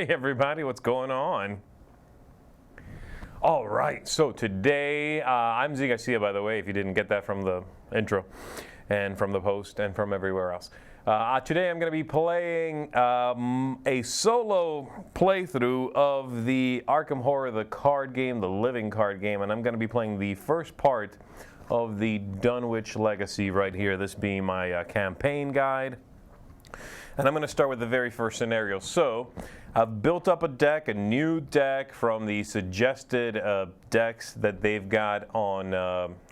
Hey everybody, what's going on? All right, so today, I'm Z Garcia, by the way, if you didn't get that from the intro and from the post and from everywhere else. Today I'm going to be playing a solo playthrough of the Arkham Horror, the card game, the living card game, and I'm going to be playing the first part of the Dunwich Legacy right here, this being my campaign guide. And I'm going to start with the very first scenario. So I've built up a deck, a new deck from the suggested decks that they've got on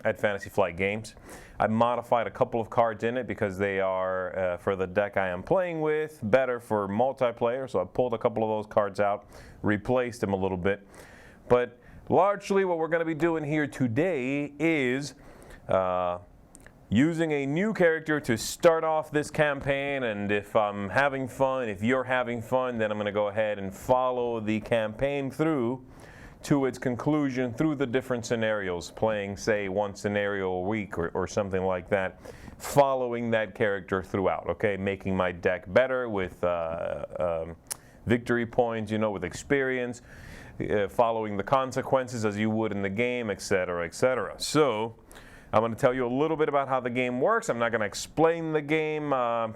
at Fantasy Flight Games. I modified a couple of cards in it because they are, for the deck I am playing with, better for multiplayer. So I pulled a couple of those cards out, replaced them a little bit. But largely what we're going to be doing here today is using a new character to start off this campaign, and if I'm having fun, if you're having fun, then I'm going to go ahead and follow the campaign through to its conclusion through the different scenarios, playing, say, one scenario a week or something like that, following that character throughout, okay, making my deck better with victory points, you know, with experience, following the consequences as you would in the game, etc., etc. So I'm going to tell you a little bit about how the game works. I'm not going to explain the game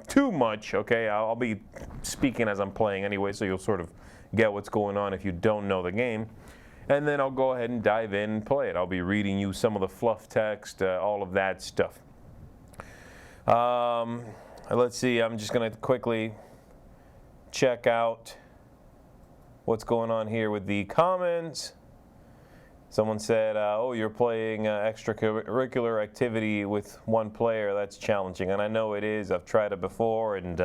too much, okay? I'll be speaking as I'm playing anyway, so you'll sort of get what's going on if you don't know the game. And then I'll go ahead and dive in and play it. I'll be reading you some of the fluff text, all of that stuff. Let's see, I'm just going to quickly check out what's going on here with the comments. Someone said, oh, you're playing extracurricular activity with one player. That's challenging. And I know it is. I've tried it before, and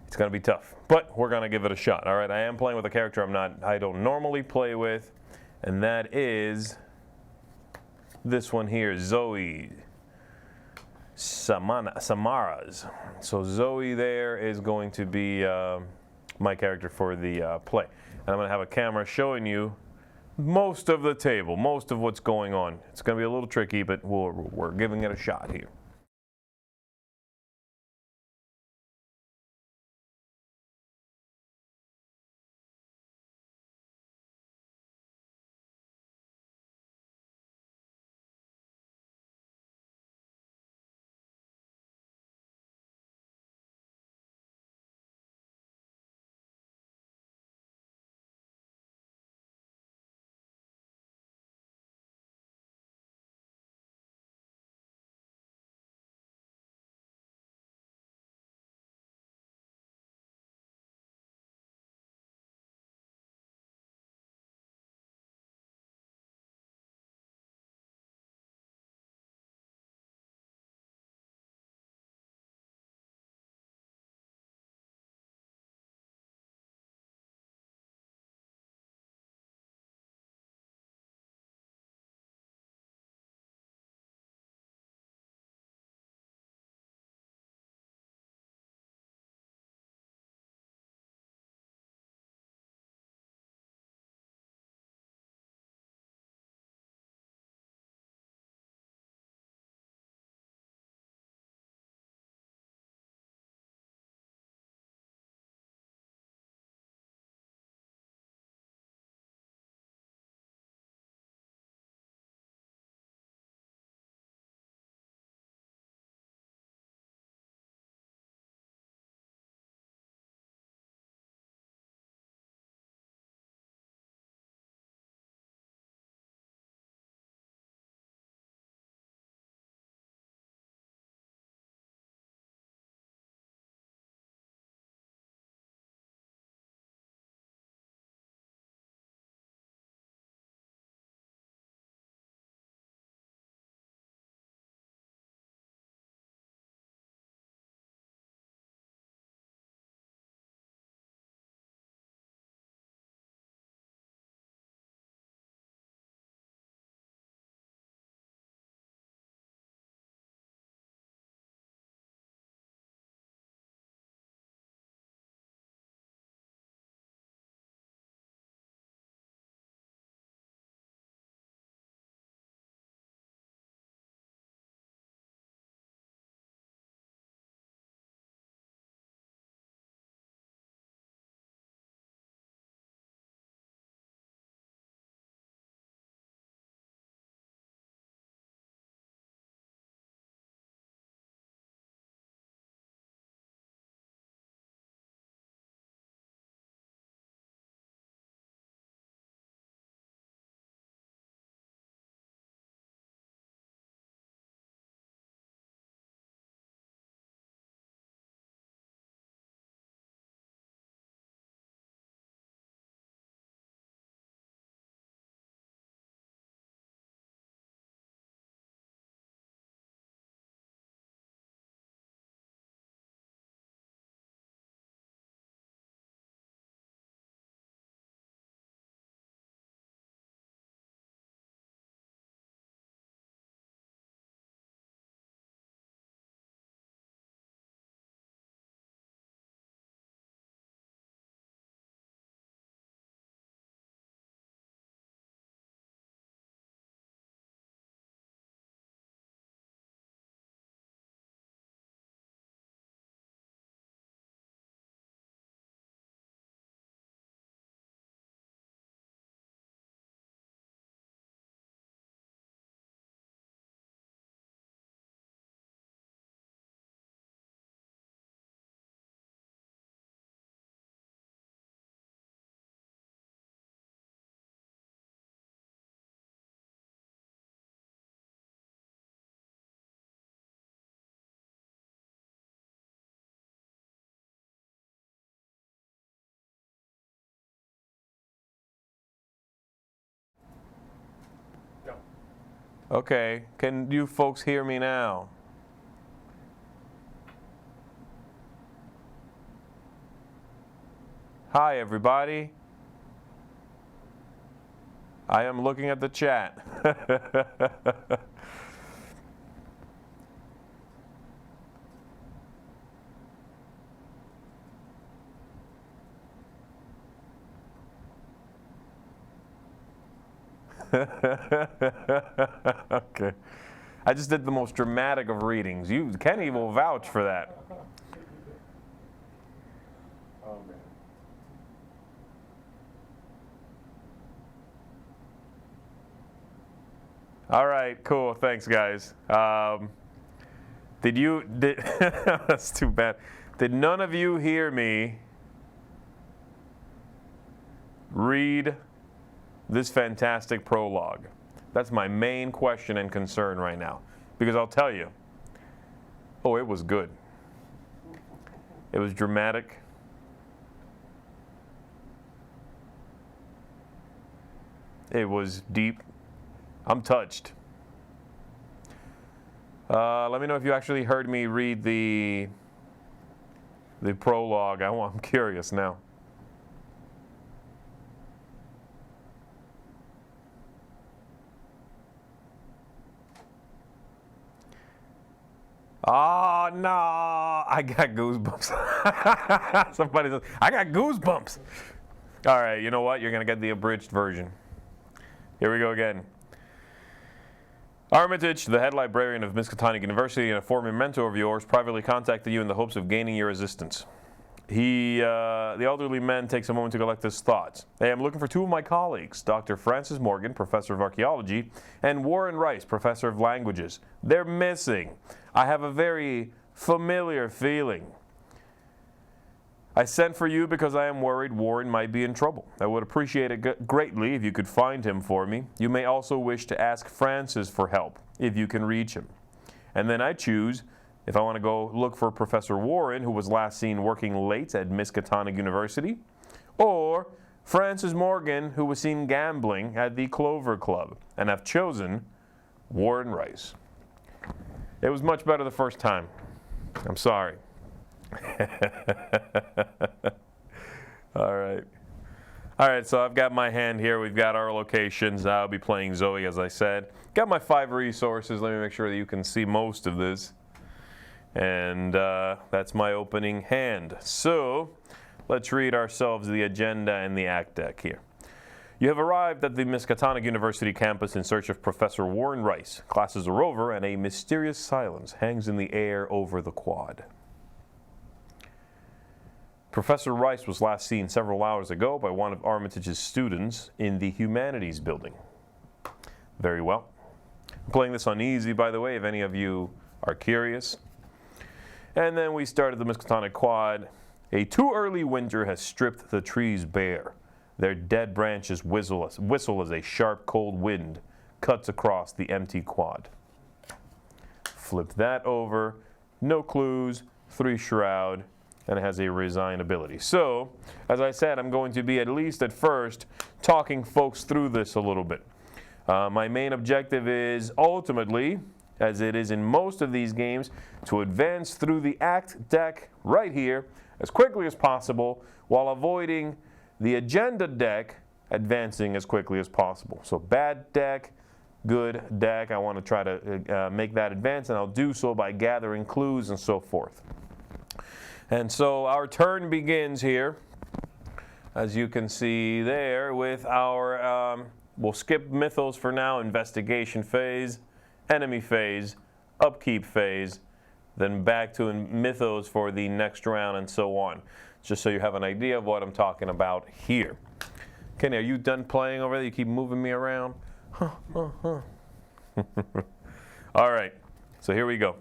it's going to be tough. But we're going to give it a shot. All right, I am playing with a character I don't normally play with, and that is this one here, Zoe Samaras. So Zoe there is going to be my character for the play. And I'm going to have a camera showing you most of the table, most of what's going on. It's going to be a little tricky, but we're giving it a shot here. Okay, can you folks hear me now? Hi, everybody. I am looking at the chat. Okay. I just did the most dramatic of readings. Kenny will vouch for that. Oh, man. All right, cool. Thanks, guys. That's too bad. Did none of you hear me read this fantastic prologue? That's my main question and concern right now. Because I'll tell you, oh, it was good. It was dramatic. It was deep. I'm touched. Let me know if you actually heard me read the prologue. I'm curious now. Oh, no. I got goosebumps. Somebody says, I got goosebumps. All right, you know what? You're going to get the abridged version. Here we go again. Armitage, the head librarian of Miskatonic University and a former mentor of yours, privately contacted you in the hopes of gaining your assistance. The elderly man takes a moment to collect his thoughts. Hey, I'm looking for two of my colleagues, Dr. Francis Morgan, professor of archaeology, and Warren Rice, professor of languages. They're missing. I have a very familiar feeling. I sent for you because I am worried Warren might be in trouble. I would appreciate it greatly if you could find him for me. You may also wish to ask Francis for help, if you can reach him. And then I choose if I want to go look for Professor Warren, who was last seen working late at Miskatonic University, or Francis Morgan, who was seen gambling at the Clover Club, and I've chosen Warren Rice. It was much better the first time. I'm sorry. All right, so I've got my hand here. We've got our locations. I'll be playing Zoe, as I said. Got my 5 resources. Let me make sure that you can see most of this. And that's my opening hand. So let's read ourselves the agenda and the act deck here. You have arrived at the Miskatonic University campus in search of Professor Warren Rice. Classes are over, and a mysterious silence hangs in the air over the quad. Professor Rice was last seen several hours ago by one of Armitage's students in the Humanities building. Very well. I'm playing this on easy, by the way, if any of you are curious. And then we started the Miskatonic quad. A too early winter has stripped the trees bare. Their dead branches whistle as a sharp, cold wind cuts across the empty quad. Flip that over. No clues, 3 shroud, and it has a resign ability. So, as I said, I'm going to be, at least at first, talking folks through this a little bit. My main objective is ultimately, as it is in most of these games, to advance through the act deck right here as quickly as possible while avoiding the agenda deck advancing as quickly as possible. So bad deck, good deck, I want to try to make that advance, and I'll do so by gathering clues and so forth. And so our turn begins here, as you can see there, with our, we'll skip mythos for now, investigation phase, enemy phase, upkeep phase, then back to mythos for the next round and so on. Just so you have an idea of what I'm talking about here. Kenny, are you done playing over there? You keep moving me around? All right, so here we go.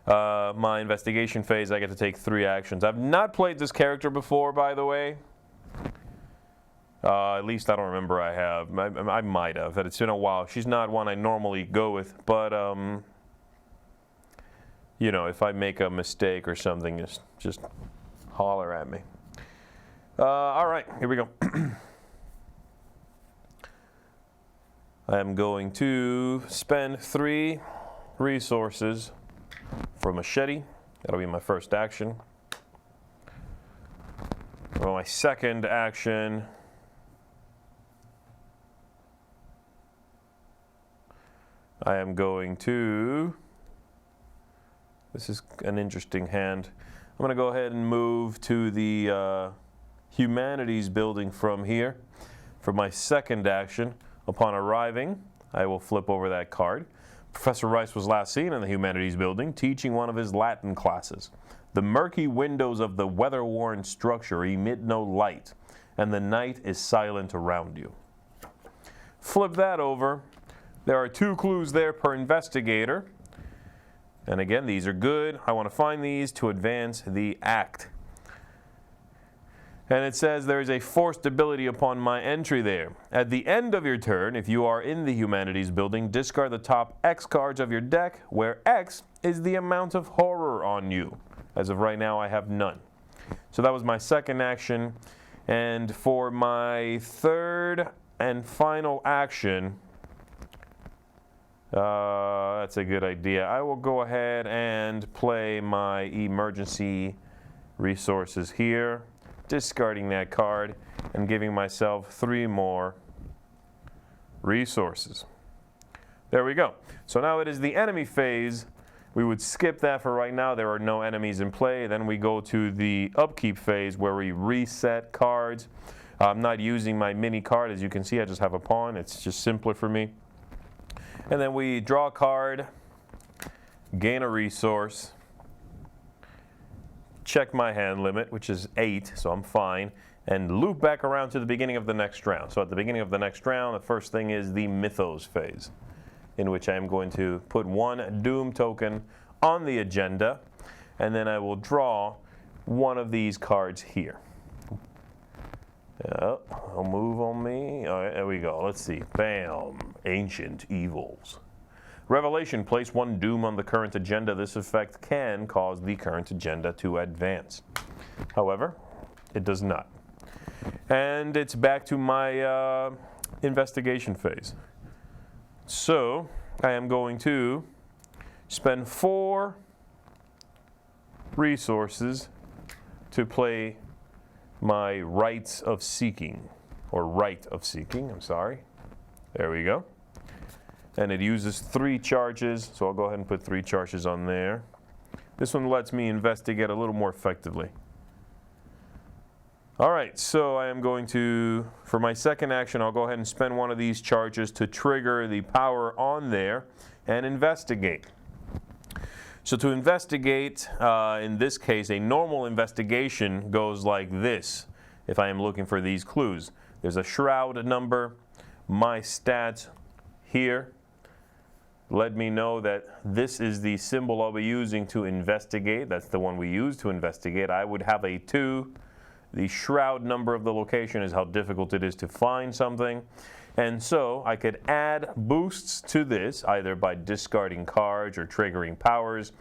My investigation phase, I get to take 3 actions. I've not played this character before, by the way. At least I don't remember I have. I might have. It's been a while. She's not one I normally go with, but you know, if I make a mistake or something, just holler at me. All right, here we go. I am going to spend 3 resources for machete. That'll be my first action. For my second action, I am going to, this is an interesting hand, I'm going to go ahead and move to the humanities building from here. For my second action, upon arriving, I will flip over that card. Professor Rice was last seen in the humanities building teaching one of his Latin classes. The murky windows of the weather-worn structure emit no light, and the night is silent around you. Flip that over. There are 2 clues there per investigator. And again, these are good. I want to find these to advance the act. And it says there is a forced ability upon my entry there. At the end of your turn, if you are in the humanities building, discard the top X cards of your deck, where X is the amount of horror on you. As of right now, I have none. So that was my second action. And for my third and final action, that's a good idea. I will go ahead and play my emergency resources here, discarding that card and giving myself 3 more resources. There we go. So now it is the enemy phase. We would skip that for right now. There are no enemies in play. Then we go to the upkeep phase where we reset cards. I'm not using my mini card. As you can see, I just have a pawn. It's just simpler for me. And then we draw a card, gain a resource, check my hand limit, which is 8, so I'm fine, and loop back around to the beginning of the next round. So at the beginning of the next round, the first thing is the Mythos phase, in which I am going to put 1 Doom token on the agenda, and then I will draw one of these cards here. I'll move on me. All right, there we go. Let's see. Bam. Ancient Evils. Revelation. Place 1 Doom on the current agenda. This effect can cause the current agenda to advance. However, it does not. And it's back to my investigation phase. So I am going to spend 4 resources to play my rights of seeking, or right of seeking, I'm sorry. There we go. And it uses 3 charges, so I'll go ahead and put 3 charges on there. This one lets me investigate a little more effectively. All right, so I am going to, for my second action, I'll go ahead and spend 1 of these charges to trigger the power on there and investigate. So to investigate, in this case, a normal investigation goes like this. If I am looking for these clues, there's a shroud number, my stats here. Let me know that this is the symbol I'll be using to investigate. That's the one we use to investigate. I would have a 2. The shroud number of the location is how difficult it is to find something. And so I could add boosts to this, either by discarding cards or triggering powers.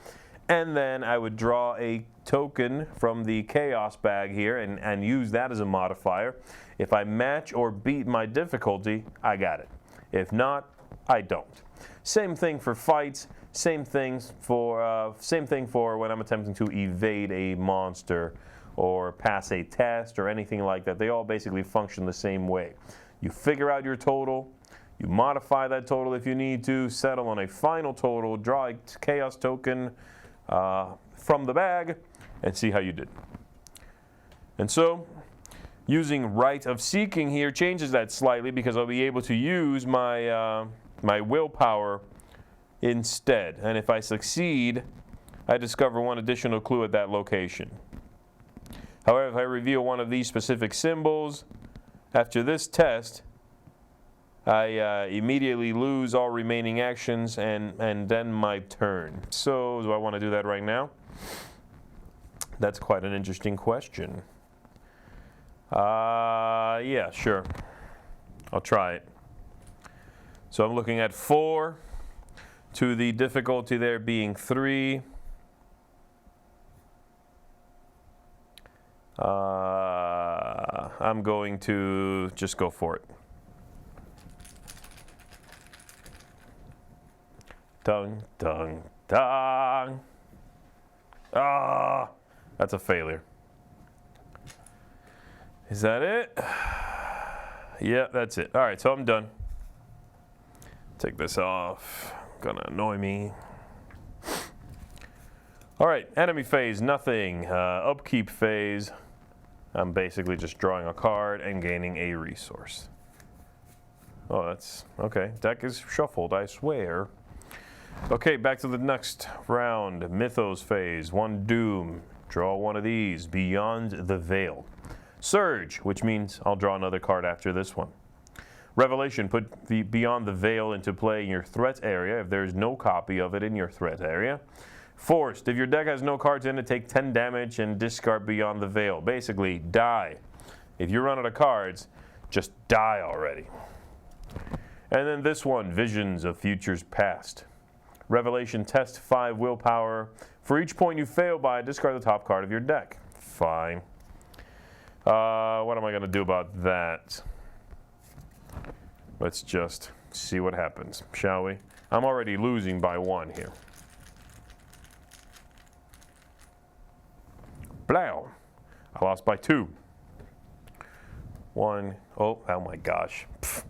And then I would draw a token from the chaos bag here and use that as a modifier. If I match or beat my difficulty, I got it. If not, I don't. Same thing for fights. Same thing for when I'm attempting to evade a monster or pass a test or anything like that. They all basically function the same way. You figure out your total, you modify that total if you need to, settle on a final total, draw a chaos token from the bag, and see how you did. And so, using right of seeking here changes that slightly because I'll be able to use my my willpower instead. And if I succeed, I discover 1 additional clue at that location. However, if I reveal one of these specific symbols, after this test, I immediately lose all remaining actions and then my turn. So, do I want to do that right now? That's quite an interesting question. Yeah, sure. I'll try it. So I'm looking at 4, to the difficulty there being 3. I'm going to just go for it. Dun, dun, dun. Ah, that's a failure. Is that it? Yeah, that's it. All right, so I'm done. Take this off. Gonna annoy me. All right, enemy phase, nothing. Upkeep phase, I'm basically just drawing a card and gaining a resource. Oh, that's okay. Deck is shuffled, I swear. Okay, back to the next round. Mythos phase, one doom. Draw one of these. Beyond the Veil. Surge, which means I'll draw another card after this one. Revelation, put the Beyond the Veil into play in your threat area if there's no copy of it in your threat area. Forced, if your deck has no cards in it, take 10 damage and discard Beyond the Veil. Basically, die. If you run out of cards, just die already. And then this one, Visions of Futures Past. Revelation, test 5 willpower. For each point you fail by, discard the top card of your deck. Fine. What am I going to do about that? Let's just see what happens, shall we? I'm already losing by 1 here. Blow. I lost by 2. 1. Oh my gosh. Pfft.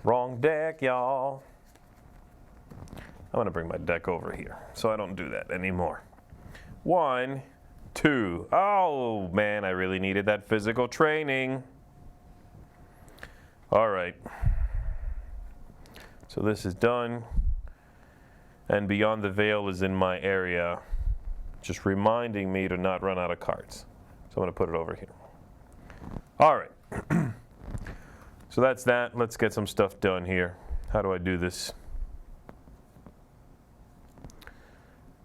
Wrong deck, y'all. I'm going to bring my deck over here so I don't do that anymore. 1, 2. Oh, man, I really needed that physical training. All right. So this is done. And Beyond the Veil is in my area, just reminding me to not run out of cards. So I'm going to put it over here. All right. So that's that. Let's get some stuff done here. How do I do this?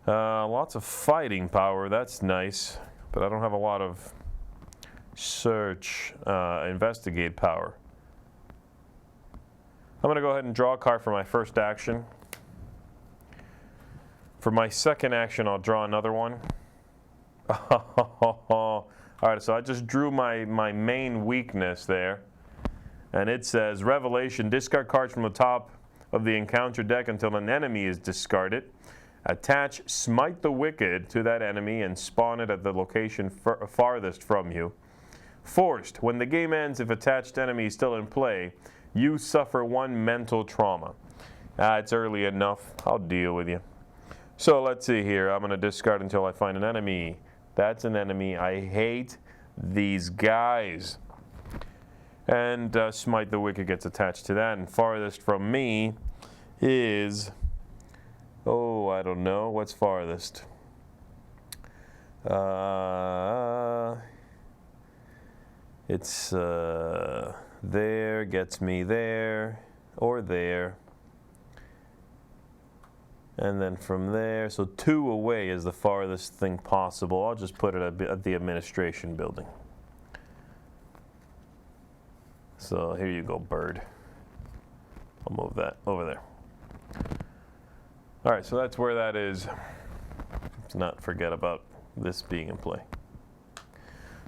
Lots of fighting power, that's nice, but I don't have a lot of search, investigate power. I'm going to go ahead and draw a card for my first action. For my second action, I'll draw another one. All right, so I just drew my main weakness there, and it says, Revelation, discard cards from the top of the encounter deck until an enemy is discarded. Attach Smite the Wicked to that enemy and spawn it at the location farthest from you. Forced, when the game ends, if attached enemy is still in play, you suffer 1 mental trauma. It's early enough. I'll deal with you. So let's see here. I'm going to discard until I find an enemy. That's an enemy. I hate these guys. And Smite the Wicked gets attached to that. And farthest from me is... Oh, I don't know. What's farthest? It's there, gets me there, or there. And then from there, so 2 away is the farthest thing possible. I'll just put it at the administration building. So here you go, bird. I'll move that over there. All right, so that's where that is. Let's not forget about this being in play.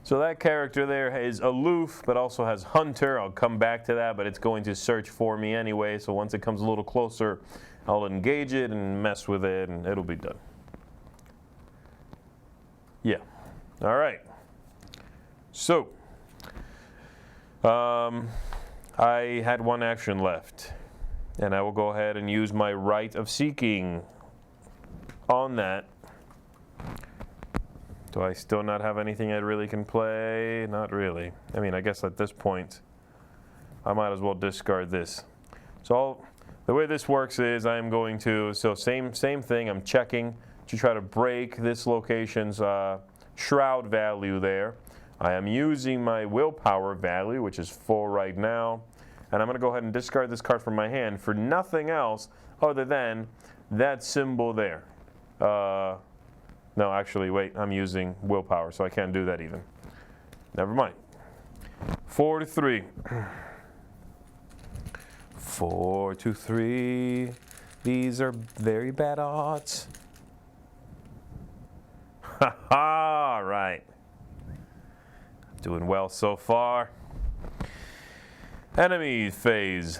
So that character there is aloof, but also has hunter. I'll come back to that, but it's going to search for me anyway. So once it comes a little closer, I'll engage it and mess with it, and it'll be done. Yeah. All right. So I had 1 action left. And I will go ahead and use my right of seeking on that. Do I still not have anything I really can play? Not really. I mean, I guess at this point, I might as well discard this. So the way this works is I'm going to, so same thing, I'm checking to try to break this location's shroud value there. I am using my willpower value, which is 4 right now. And I'm going to go ahead and discard this card from my hand for nothing else other than that symbol there. No, actually, wait, I'm using willpower, so I can't do that even. Never mind. 4 to 3. 4 to 3. These are very bad odds. Ha ha, right. Doing well so far. Enemy phase.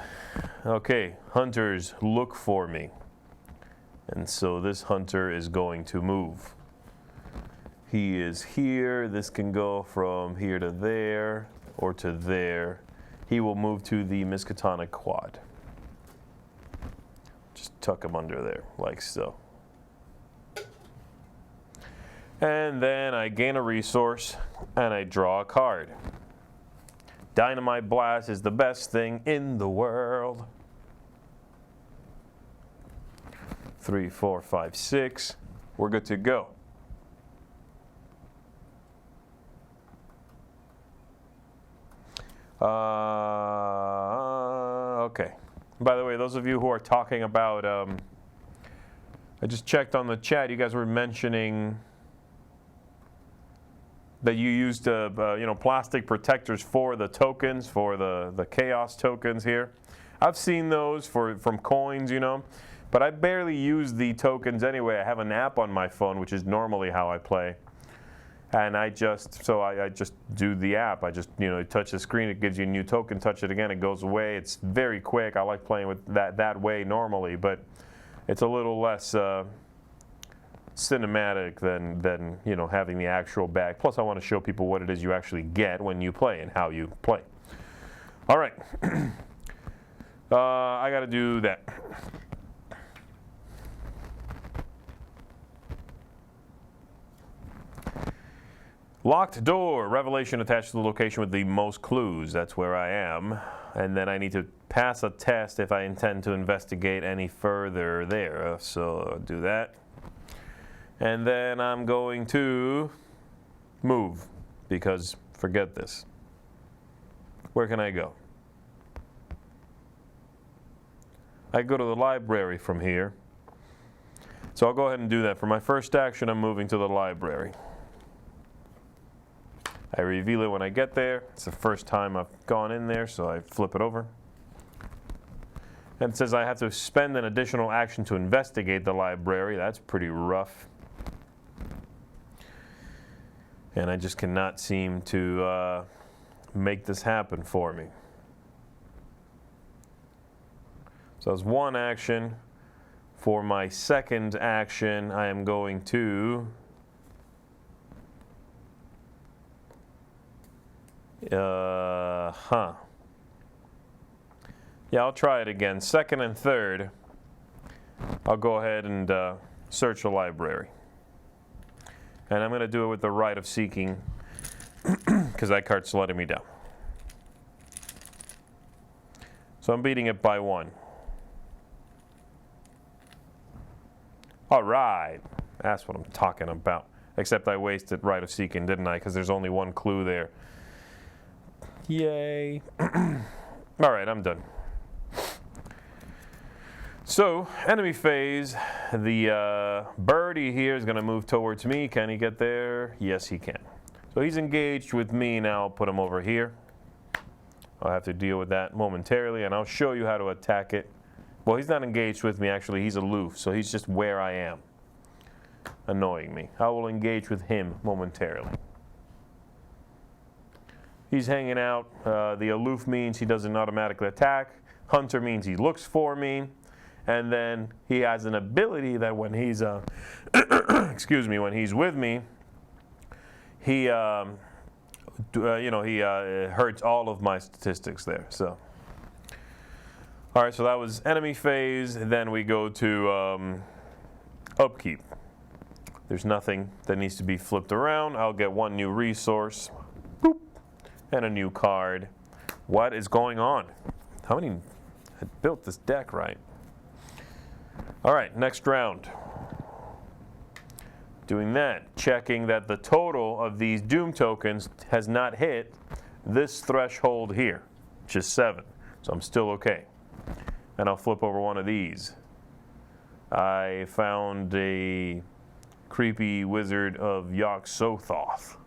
Okay, hunters, look for me. And so this hunter is going to move. He is here. This can go from here to there or to there. He will move to the Miskatonic quad. Just tuck him under there, like so. And then I gain a resource and I draw a card. Dynamite Blast is the best thing in the world. 3, 4, 5, 6. We're good to go. Okay. By the way, those of you who are talking about, I just checked on the chat. You guys were mentioning that you used, plastic protectors for the tokens, for the chaos tokens here. I've seen those from coins, but I barely use the tokens anyway. I have an app on my phone, which is normally how I play. And I just do the app. I just, touch the screen, it gives you a new token, touch it again, it goes away. It's very quick. I like playing with that way normally, but it's a little less cinematic than having the actual bag. Plus, I want to show people what it is you actually get when you play and how you play. All right. I got to do that. Locked door, revelation attached to the location with the most clues. That's where I am. And then I need to pass a test if I intend to investigate any further there. So I'll do that. And then I'm going to move, because forget this. Where can I go? I go to the library from here. So I'll go ahead and do that. For my first action, I'm moving to the library. I reveal it when I get there. It's the first time I've gone in there, so I flip it over. And it says I have to spend an additional action to investigate the library. That's pretty rough. And I just cannot seem to make this happen for me. So that's one action. For my second action, I am going to Yeah, I'll try it again. Second and third, I'll go ahead and search the library. And I'm going to do it with the right of seeking, because that card's letting me down. So I'm beating it by 1. All right. That's what I'm talking about. Except I wasted right of seeking, didn't I? Because there's only one clue there. Yay. All right, I'm done. So, enemy phase. The birdie here is going to move towards me. Can he get there? Yes, he can. So he's engaged with me now. I'll put him over here. I'll have to deal with that momentarily, and I'll show you how to attack it. Well, he's not engaged with me, actually. He's aloof, so he's just where I am, annoying me. I will engage with him momentarily. He's hanging out. The aloof means he doesn't automatically attack. Hunter means he looks for me. And then he has an ability that when he's, when he's with me, he, hurts all of my statistics there. So, all right. So that was enemy phase. Then we go to upkeep. There's nothing that needs to be flipped around. I'll get one new resource. Boop. And a new card. What is going on? How many had built this deck right? All right, next round. Doing that, checking that the total of these Doom tokens has not hit this threshold here, which is 7. So I'm still okay. And I'll flip over one of these. I found a creepy wizard of Yog-Sothoth.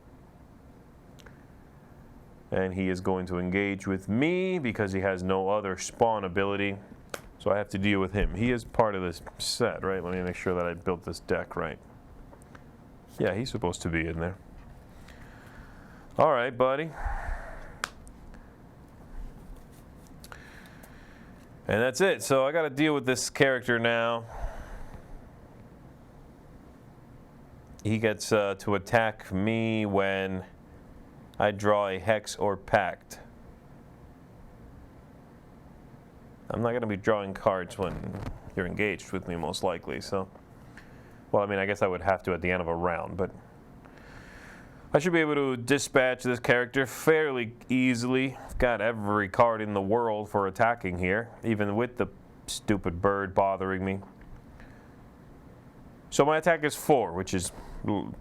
And he is going to engage with me because he has no other spawn ability. So I have to deal with him. He is part of this set, right? Let me make sure that I built this deck right. Yeah, he's supposed to be in there. All right, buddy. And that's it. So I got to deal with this character now. he gets to attack me when I draw a hex or pact. I'm not going to be drawing cards when you're engaged with me, most likely. So, well, I mean, I guess I would have to at the end of a round, but I should be able to dispatch this character fairly easily. I've got every card in the world for attacking here, even with the stupid bird bothering me. So my attack is 4, which is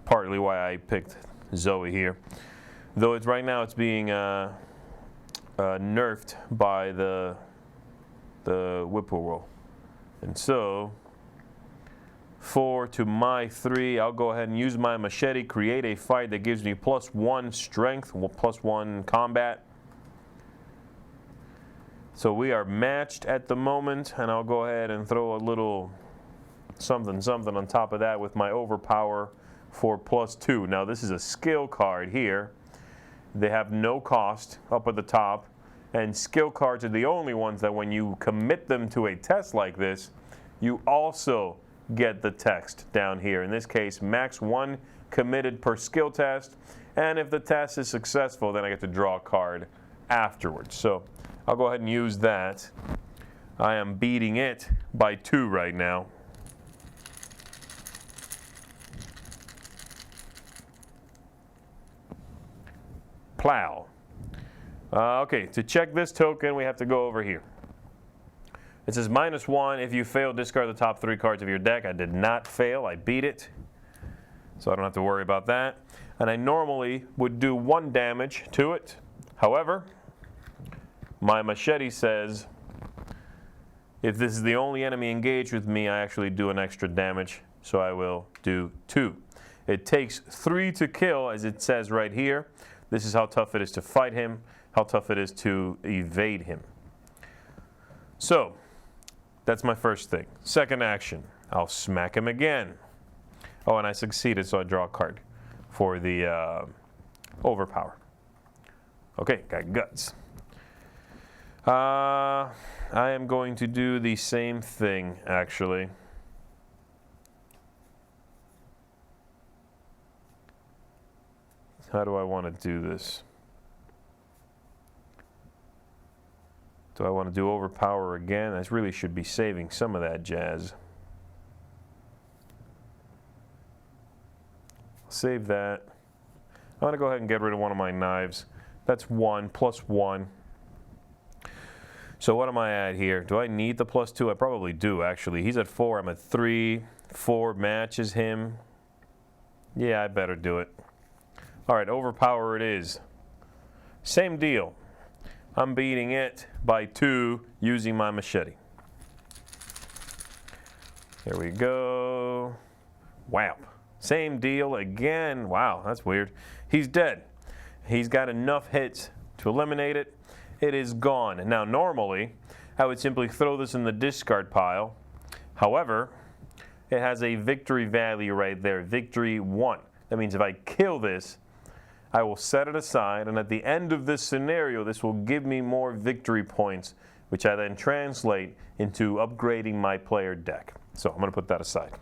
partly why I picked Zoe here. Though it's right now it's being nerfed by the whippoorwill. And so 4 to my 3, I'll go ahead and use my machete, create a fight that gives me +1 strength, +1 combat. So we are matched at the moment, and I'll go ahead and throw a little something on top of that with my overpower for +2. Now this is a skill card here. They have no cost up at the top, and skill cards are the only ones that when you commit them to a test like this, you also get the text down here. In this case, max 1 committed per skill test, and if the test is successful, then I get to draw a card afterwards. So I'll go ahead and use that. I am beating it by 2 right now. Plow. Okay, to check this token, we have to go over here. It says -1. If you fail, discard the top 3 cards of your deck. I did not fail. I beat it. So I don't have to worry about that. And I normally would do 1 damage to it. However, my machete says if this is the only enemy engaged with me, I actually do an extra damage. So I will do 2. It takes 3 to kill, as it says right here. This is how tough it is to fight him, how tough it is to evade him. So that's my first thing. Second action, I'll smack him again. Oh, and I succeeded, so I draw a card for the overpower. Okay, got guts. I am going to do the same thing, actually. How do I want to do this? Do I want to do overpower again? I really should be saving some of that jazz. Save that. I'm going to go ahead and get rid of one of my knives. That's 1 +1. So what am I at here? Do I need the +2? I probably do, actually. He's at 4. I'm at 3. 4 matches him. Yeah, I better do it. All right, overpower it is. Same deal. I'm beating it by 2 using my machete. Here we go. Wow. Same deal again. Wow, that's weird. He's dead. He's got enough hits to eliminate it. It is gone. Now, normally, I would simply throw this in the discard pile. However, it has a victory value right there, victory 1. That means if I kill this, I will set it aside, and at the end of this scenario, this will give me more victory points, which I then translate into upgrading my player deck. So I'm going to put that aside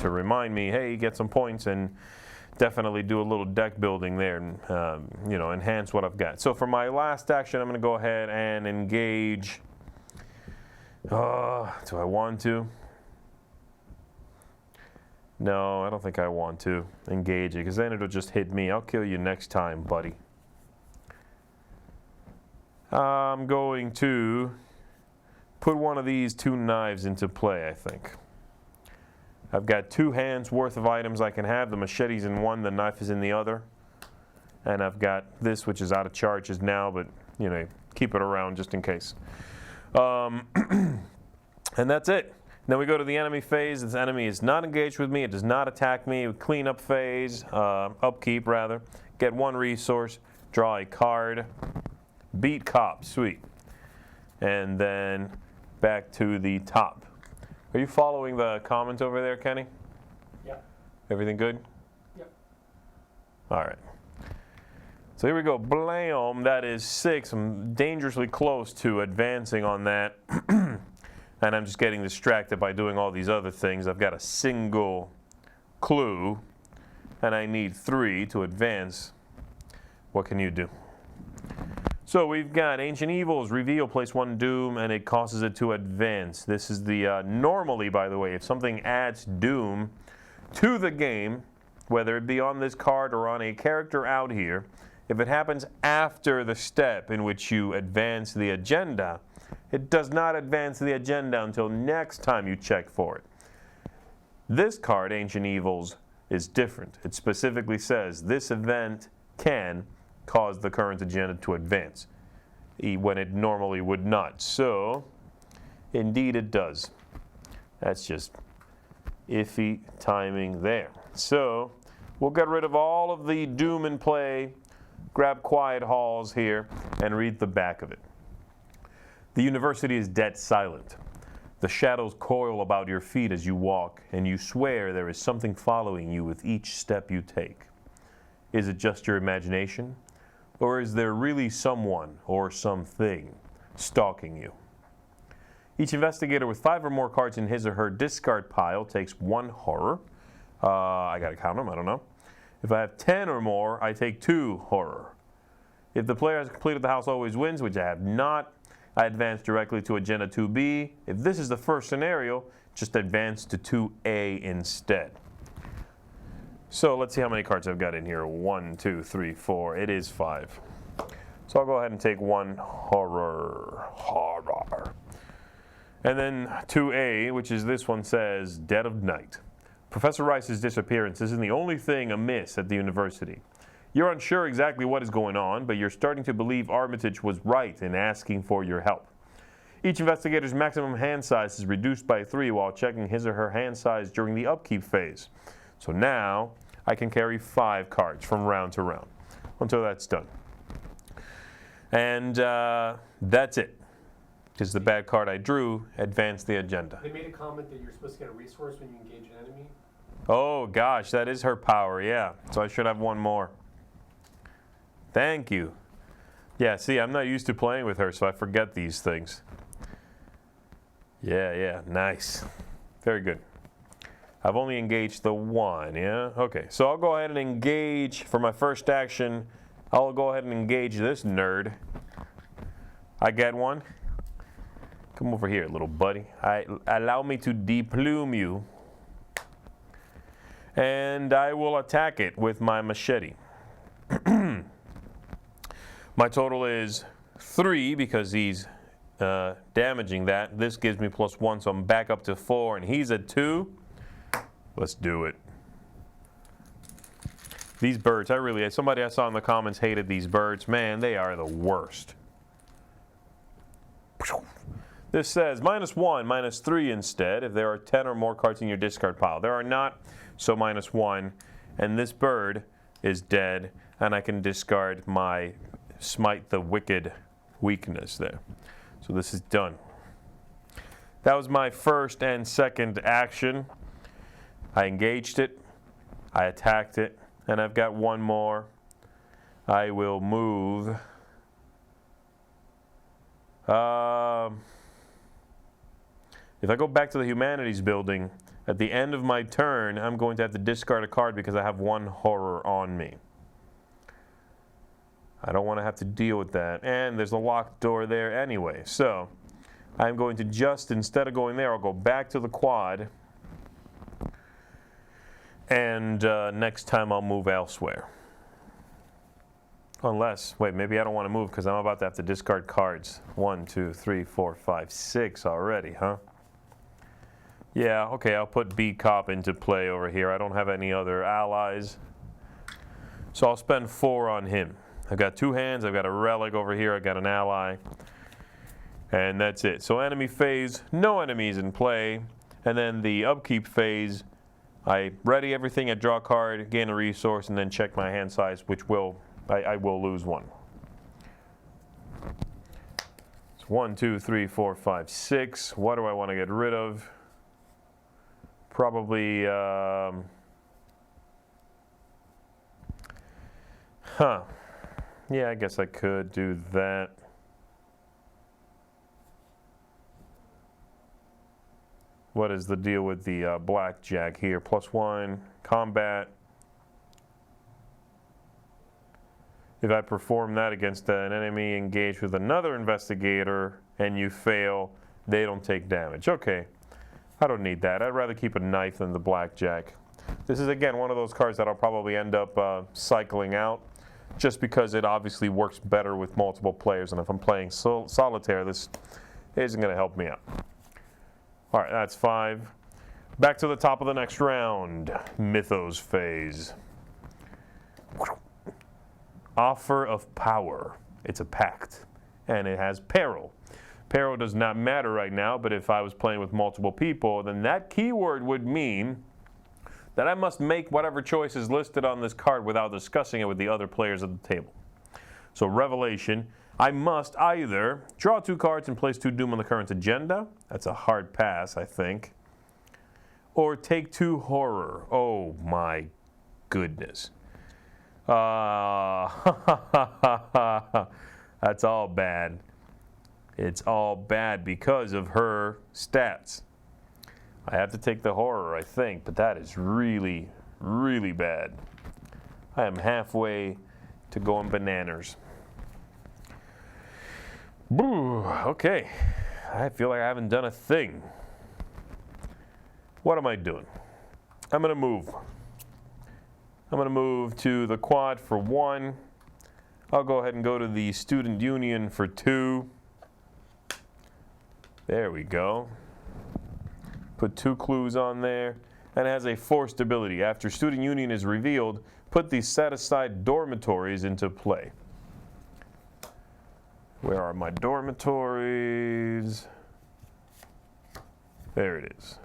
to remind me, hey, get some points and definitely do a little deck building there and enhance what I've got. So for my last action, I'm going to go ahead and engage. Do I want to? No, I don't think I want to engage it, because then it'll just hit me. I'll kill you next time, buddy. I'm going to put one of these 2 knives into play, I think. I've got 2 hands worth of items I can have. The machete's in one, the knife is in the other. And I've got this, which is out of charges now, but, keep it around just in case. And that's it. Then we go to the enemy phase. This enemy is not engaged with me. It does not attack me. Cleanup phase, upkeep rather. Get 1 resource, draw a card, beat cop, sweet. And then back to the top. Are you following the comments over there, Kenny? Yeah. Everything good? Yep. All right. So here we go. Blam, that is 6. I'm dangerously close to advancing on that. And I'm just getting distracted by doing all these other things. I've got a single clue and I need 3 to advance. What can you do? So we've got Ancient Evils, reveal, place 1 doom, and it causes it to advance. This is the, normally, by the way, if something adds doom to the game, whether it be on this card or on a character out here, if it happens after the step in which you advance the agenda, it does not advance the agenda until next time you check for it. This card, Ancient Evils, is different. It specifically says this event can cause the current agenda to advance when it normally would not. So, indeed it does. That's just iffy timing there. So, we'll get rid of all of the doom in play, grab Quiet Halls here, and read the back of it. The university is dead silent. The shadows coil about your feet as you walk, and you swear there is something following you with each step you take. Is it just your imagination? Or is there really someone or something stalking you? Each investigator with 5 or more cards in his or her discard pile takes 1 horror. I gotta count them, I don't know. If I have 10 or more, I take 2 horror. If the player has completed the house always wins, which I have not, I advance directly to Agenda 2B. If this is the first scenario, just advance to 2A instead. So let's see how many cards I've got in here. 1, 2, 3, 4. It is 5. So I'll go ahead and take 1 horror. And then 2A, which is this one, says Dead of Night. Professor Rice's disappearance isn't the only thing amiss at the university. You're unsure exactly what is going on, but you're starting to believe Armitage was right in asking for your help. Each investigator's maximum hand size is reduced by 3 while checking his or her hand size during the upkeep phase. So now I can carry 5 cards from round to round until that's done. And that's it. Because the bad card I drew advanced the agenda. They made a comment that you're supposed to get a resource when you engage an enemy. Oh gosh, that is her power, yeah. So I should have 1 more. Thank you. Yeah, see, I'm not used to playing with her, so I forget these things. Yeah, nice. Very good. I've only engaged the 1, yeah? Okay, so I'll go ahead and engage for my first action. I'll go ahead and engage this nerd. I get 1. Come over here, little buddy. Allow me to deplume you. And I will attack it with my machete. My total is 3 because he's damaging that. This gives me +1, so I'm back up to 4, and he's at 2. Let's do it. These birds, somebody I saw in the comments hated these birds. Man, they are the worst. This says -1, -3 instead, if there are 10 or more cards in your discard pile. There are not, so -1. And this bird is dead, and I can discard my Smite the Wicked weakness there. So this is done. That was my first and second action. I engaged it, I attacked it, and I've got 1 more. I will move. If I go back to the Humanities building, at the end of my turn, I'm going to have to discard a card because I have 1 horror on me. I don't want to have to deal with that. And there's a locked door there anyway. So I'm going to just, instead of going there, I'll go back to the quad. And next time I'll move elsewhere. Unless, wait, maybe I don't want to move because I'm about to have to discard cards. 1, 2, 3, 4, 5, 6 already, huh? Yeah, okay, I'll put B Cop into play over here. I don't have any other allies. So I'll spend 4 on him. I've got 2 hands, I've got a relic over here, I've got an ally. And that's it. So enemy phase, no enemies in play. And then the upkeep phase, I ready everything, I draw a card, gain a resource, and then check my hand size, which I will lose 1. So 1, 2, 3, 4, 5, 6. What do I want to get rid of? Probably, Yeah, I guess I could do that. What is the deal with the blackjack here? +1, combat, If I perform that against an enemy engaged with another investigator and you fail, they don't take damage. Okay, I don't need that. I'd rather keep a knife than the blackjack. This is, again, one of those cards that I'll probably end up cycling out, just because it obviously works better with multiple players. And if I'm playing solitaire, this isn't going to help me out. All right, that's 5. Back to the top of the next round. Mythos phase. Offer of power. It's a pact, and it has peril. Peril does not matter right now, but if I was playing with multiple people, then that keyword would mean that I must make whatever choice is listed on this card without discussing it with the other players at the table. So revelation, I must either draw 2 cards and place 2 doom on the current agenda. That's a hard pass, I think. Or take 2 horror. Oh my goodness. That's all bad. It's all bad because of her stats. I have to take the horror, I think, but that is really, really bad. I am halfway to going bananas. Okay, I feel like I haven't done a thing. What am I doing? I'm going to move. I'm going to move to the quad for 1. I'll go ahead and go to the student union for 2. There we go. Put 2 clues on there, and it has a forced ability. After student union is revealed, put the set-aside dormitories into play. Where are my dormitories? There it is.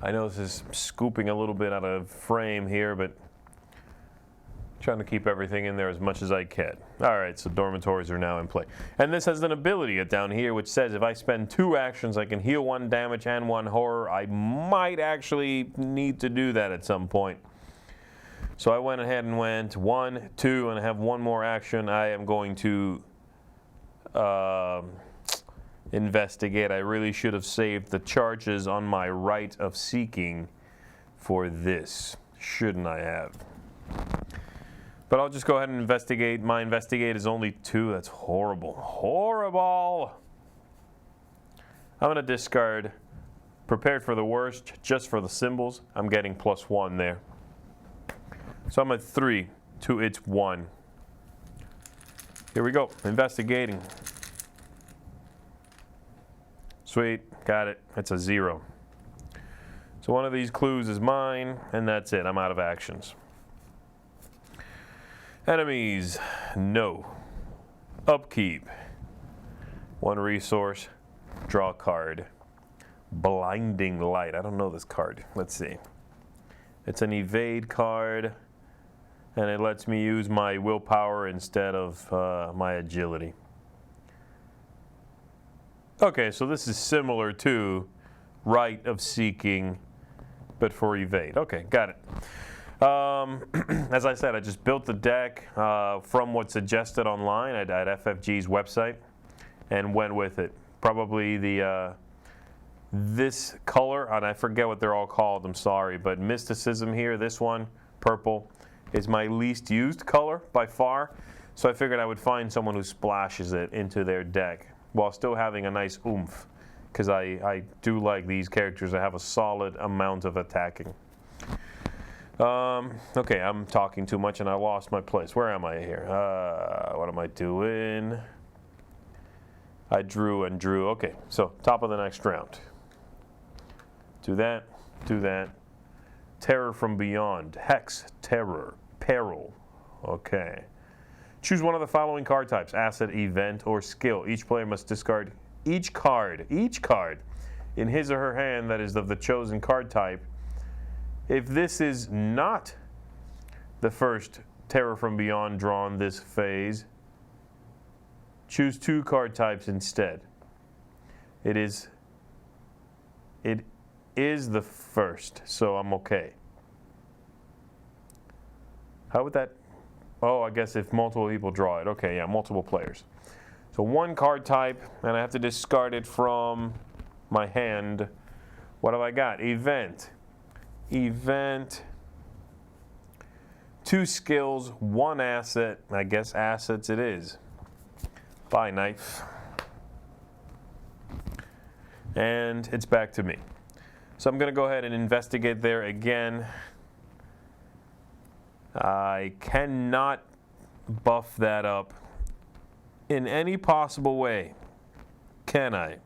I know this is scooping a little bit out of frame here, but trying to keep everything in there as much as I can. All right, so dormitories are now in play. And this has an ability down here which says if I spend 2 actions, I can heal 1 damage and 1 horror. I might actually need to do that at some point. So I went ahead and went 1, 2, and I have 1 more action. I am going to investigate. I really should have saved the charges on my right of seeking for this. Shouldn't I have? But I'll just go ahead and investigate. My investigate is only 2. That's horrible. Horrible! I'm going to discard prepared for the worst, just for the symbols. I'm getting +1 there. So I'm at 3 to its 1. Here we go. Investigating. Sweet. Got it. It's a 0. So one of these clues is mine, and that's it. I'm out of actions. Enemies, no. Upkeep. 1 resource, draw a card. Blinding Light. I don't know this card. Let's see. It's an evade card, and it lets me use my willpower instead of my agility. Okay, so this is similar to Right of Seeking, but for evade. Okay, got it. As I said, I just built the deck from what's suggested online at FFG's website and went with it. Probably this color, and I forget what they're all called, I'm sorry, but Mysticism here, this one, purple, is my least used color by far. So I figured I would find someone who splashes it into their deck while still having a nice oomph, because I do like these characters that have a solid amount of attacking. Okay, I'm talking too much and I lost my place. Where am I here? What am I doing? I drew and drew. Okay, so top of the next round. Do that, do that. Terror from Beyond. Hex, Terror, Peril. Okay. Choose one of the following card types: asset, event, or skill. Each player must discard each card in his or her hand that is of the chosen card type. If this is not the first Terror from Beyond drawn this phase, choose 2 card types instead. It is the first, so I'm okay. How would that? Oh, I guess if multiple people draw it. Okay, yeah, multiple players. So 1 card type, and I have to discard it from my hand. What have I got? Event. Event. 2 skills, 1 asset. I guess assets it is. Bye, knife. And it's back to me. So I'm going to go ahead and investigate there again. I cannot buff that up in any possible way, can I?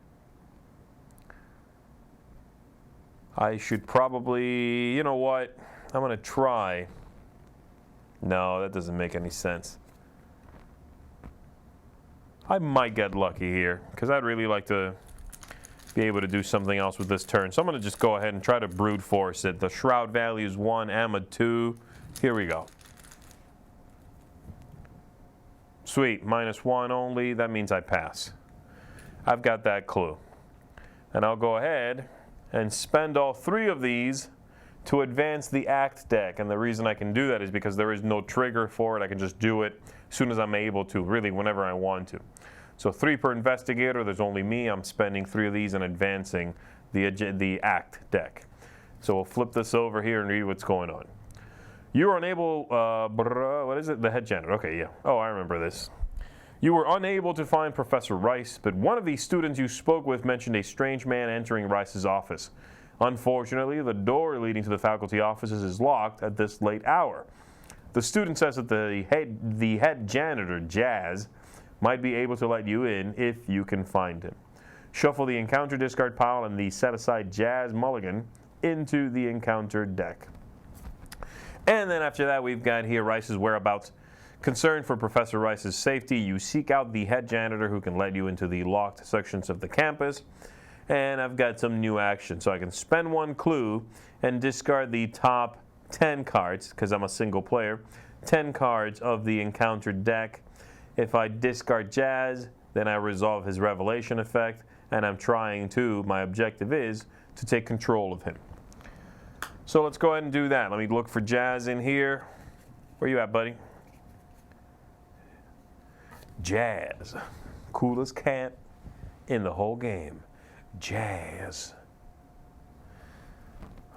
I should probably, you know what? I'm going to try. No, that doesn't make any sense. I might get lucky here, because I'd really like to be able to do something else with this turn. So I'm going to just go ahead and try to brute force it. The shroud value is 1, ammo 2. Here we go. Sweet, -1 only. That means I pass. I've got that clue. And I'll go ahead and spend all 3 of these to advance the act deck. And the reason I can do that is because there is no trigger for it. I can just do it as soon as I'm able to, really whenever I want to. So 3 per investigator, there's only me. I'm spending 3 of these and advancing the act deck. So we'll flip this over here and read what's going on. You were unable, what is it? The head janitor, okay, yeah. Oh, I remember this. You were unable to find Professor Rice, but one of the students you spoke with mentioned a strange man entering Rice's office. Unfortunately, the door leading to the faculty offices is locked at this late hour. The student says that the head janitor, Jazz, might be able to let you in if you can find him. Shuffle the encounter discard pile and the set aside Jazz Mulligan into the encounter deck. And then after that, we've got here Rice's whereabouts. Concerned for Professor Rice's safety, you seek out the head janitor who can let you into the locked sections of the campus. And I've got some new action, so I can spend 1 clue and discard the top 10 cards, because I'm a single player, 10 cards of the encounter deck. If I discard Jazz, then I resolve his revelation effect, and I'm trying to, my objective is, to take control of him. So let's go ahead and do that. Let me look for Jazz in here. Where you at, buddy? Jazz. Coolest cat in the whole game. Jazz.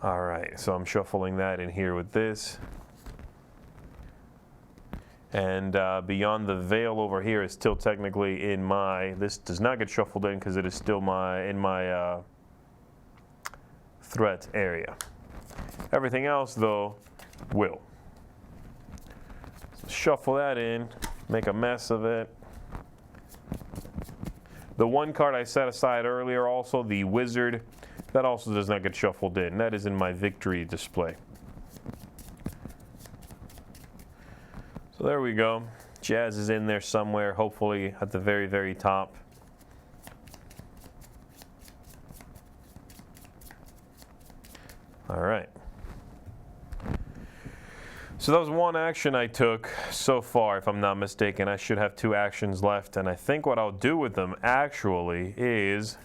All right, so I'm shuffling that in here with this. And beyond the veil over here is still technically in my, this does not get shuffled in because it is still in my threat area. Everything else, though, will. So shuffle that in, make a mess of it. The 1 card I set aside earlier, also the Wizard, that also does not get shuffled in. That is in my victory display. So there we go. Jazz is in there somewhere, hopefully at the very, very top. All right. So that was 1 action I took so far, if I'm not mistaken. I should have 2 actions left, and I think what I'll do with them actually is,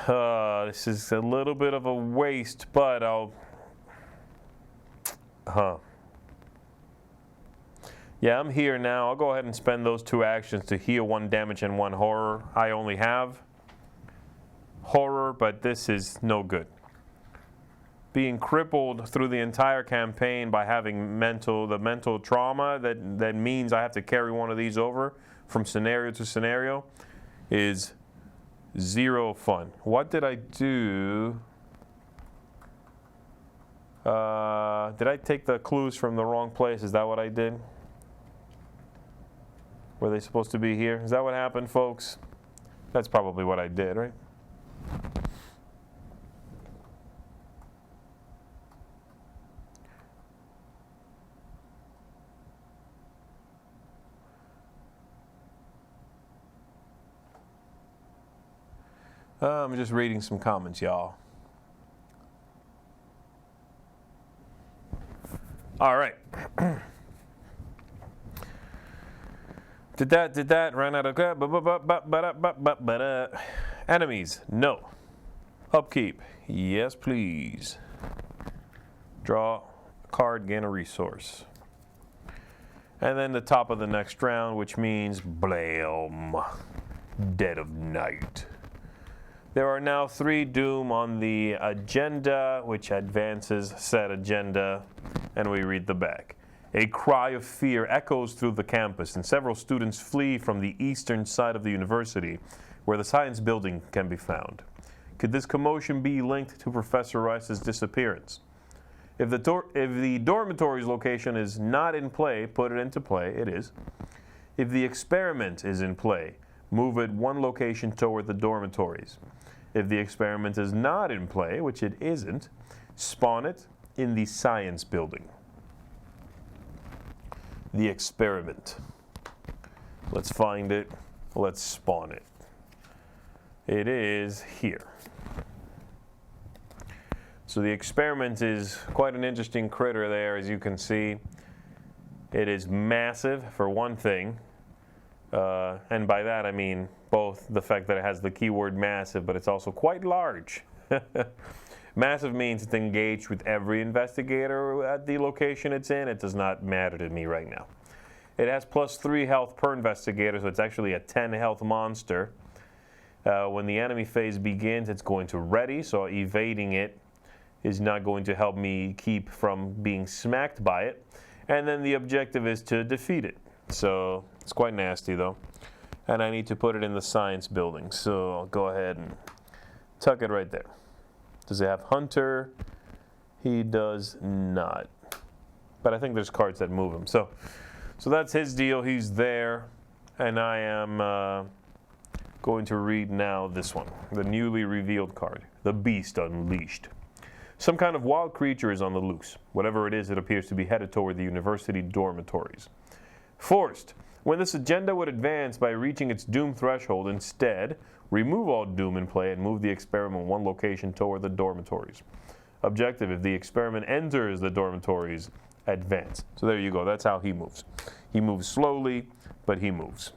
this is a little bit of a waste, but yeah, I'm here now. I'll go ahead and spend those 2 actions to heal 1 damage and 1 horror. I only have horror, but this is no good. Being crippled through the entire campaign by having the mental trauma that means I have to carry 1 of these over from scenario to scenario is 0 fun. What did I do? Did I take the clues from the wrong place? Is that what I did? Were they supposed to be here? Is that what happened, folks? That's probably what I did, right? I'm just reading some comments, y'all. All right. Did that, ran out of, enemies, no. Upkeep, yes please. Draw a card, gain a resource. And then the top of the next round, which means blam, dead of night. There are now 3 doom on the agenda, which advances said agenda and we read the back. A cry of fear echoes through the campus, and several students flee from the eastern side of the university, where the science building can be found. Could this commotion be linked to Professor Rice's disappearance? If the dormitory's location is not in play, put it into play. It is. If the experiment is in play, move it one location toward the dormitories. If the experiment is not in play, which it isn't, spawn it in the science building. The experiment. Let's find it. Let's spawn it. It is here. So the experiment is quite an interesting critter there, as you can see. It is massive, for one thing. And by that I mean both the fact that it has the keyword massive, but it's also quite large. Massive means it's engaged with every investigator at the location it's in. It does not matter to me right now. It has +3 health per investigator, so it's actually a 10 health monster. When the enemy phase begins, it's going to ready, so evading it is not going to help me keep from being smacked by it. And then the objective is to defeat it. So it's quite nasty though. And I need to put it in the science building. So I'll go ahead and tuck it right there. Does it have Hunter? He does not. But I think there's cards that move him. So that's his deal. He's there. And I am going to read now this one. The newly revealed card. The Beast Unleashed. Some kind of wild creature is on the loose. Whatever it is, it appears to be headed toward the university dormitories. Forced. When this agenda would advance by reaching its doom threshold, instead, remove all doom in play and move the experiment one location toward the dormitories. Objective, if the experiment enters the dormitories, advance. So there you go. That's how he moves. He moves slowly, but he moves.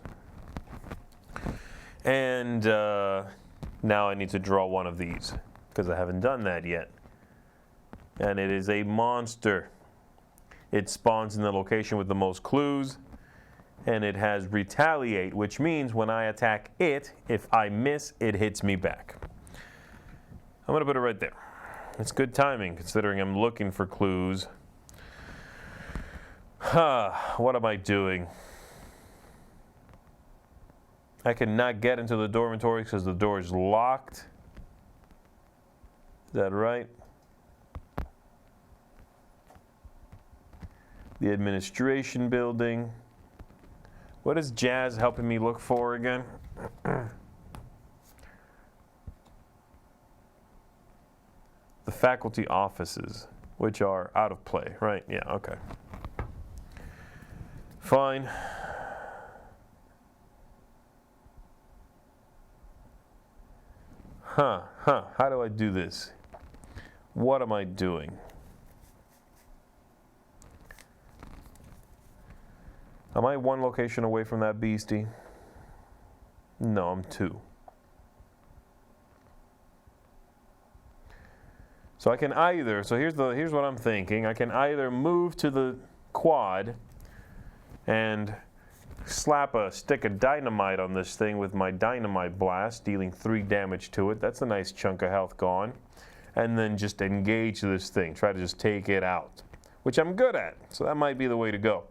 And now I need to draw one of these, because I haven't done that yet. And it is a monster. It spawns in the location with the most clues, and it has retaliate, which means when I attack it, if I miss, it hits me back. I'm going to put it right there. It's good timing, considering I'm looking for clues. What am I doing? I cannot get into the dormitory because the door is locked. Is that right? The administration building. What is Jazz helping me look for again? The faculty offices, which are out of play, right? Yeah, okay. Fine. How do I do this? What am I doing? Am I one location away from that beastie? No, I'm 2. So I can either, here's what I'm thinking. I can either move to the quad and slap a stick of dynamite on this thing with my dynamite blast, dealing 3 damage to it. That's a nice chunk of health gone. And then just engage this thing, try to just take it out, which I'm good at. So that might be the way to go.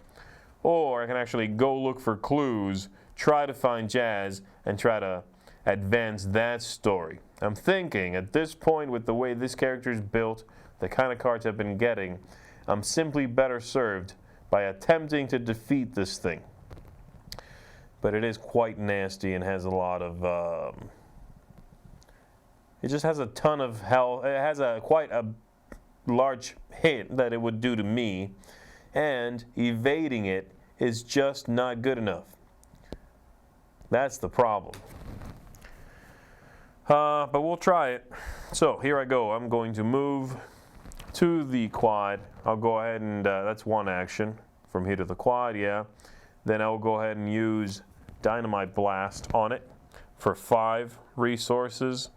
Or I can actually go look for clues, try to find Jazz, and try to advance that story. I'm thinking at this point, with the way this character is built, the kind of cards I've been getting, I'm simply better served by attempting to defeat this thing. But it is quite nasty and has a lot of, it just has a ton of health. It has quite a large hit that it would do to me, and evading it is just not good enough. That's the problem. But we'll try it. So here I go. I'm going to move to the quad. I'll go ahead and, that's one action. From here to the quad, yeah. Then I'll go ahead and use Dynamite Blast on it for 5 resources.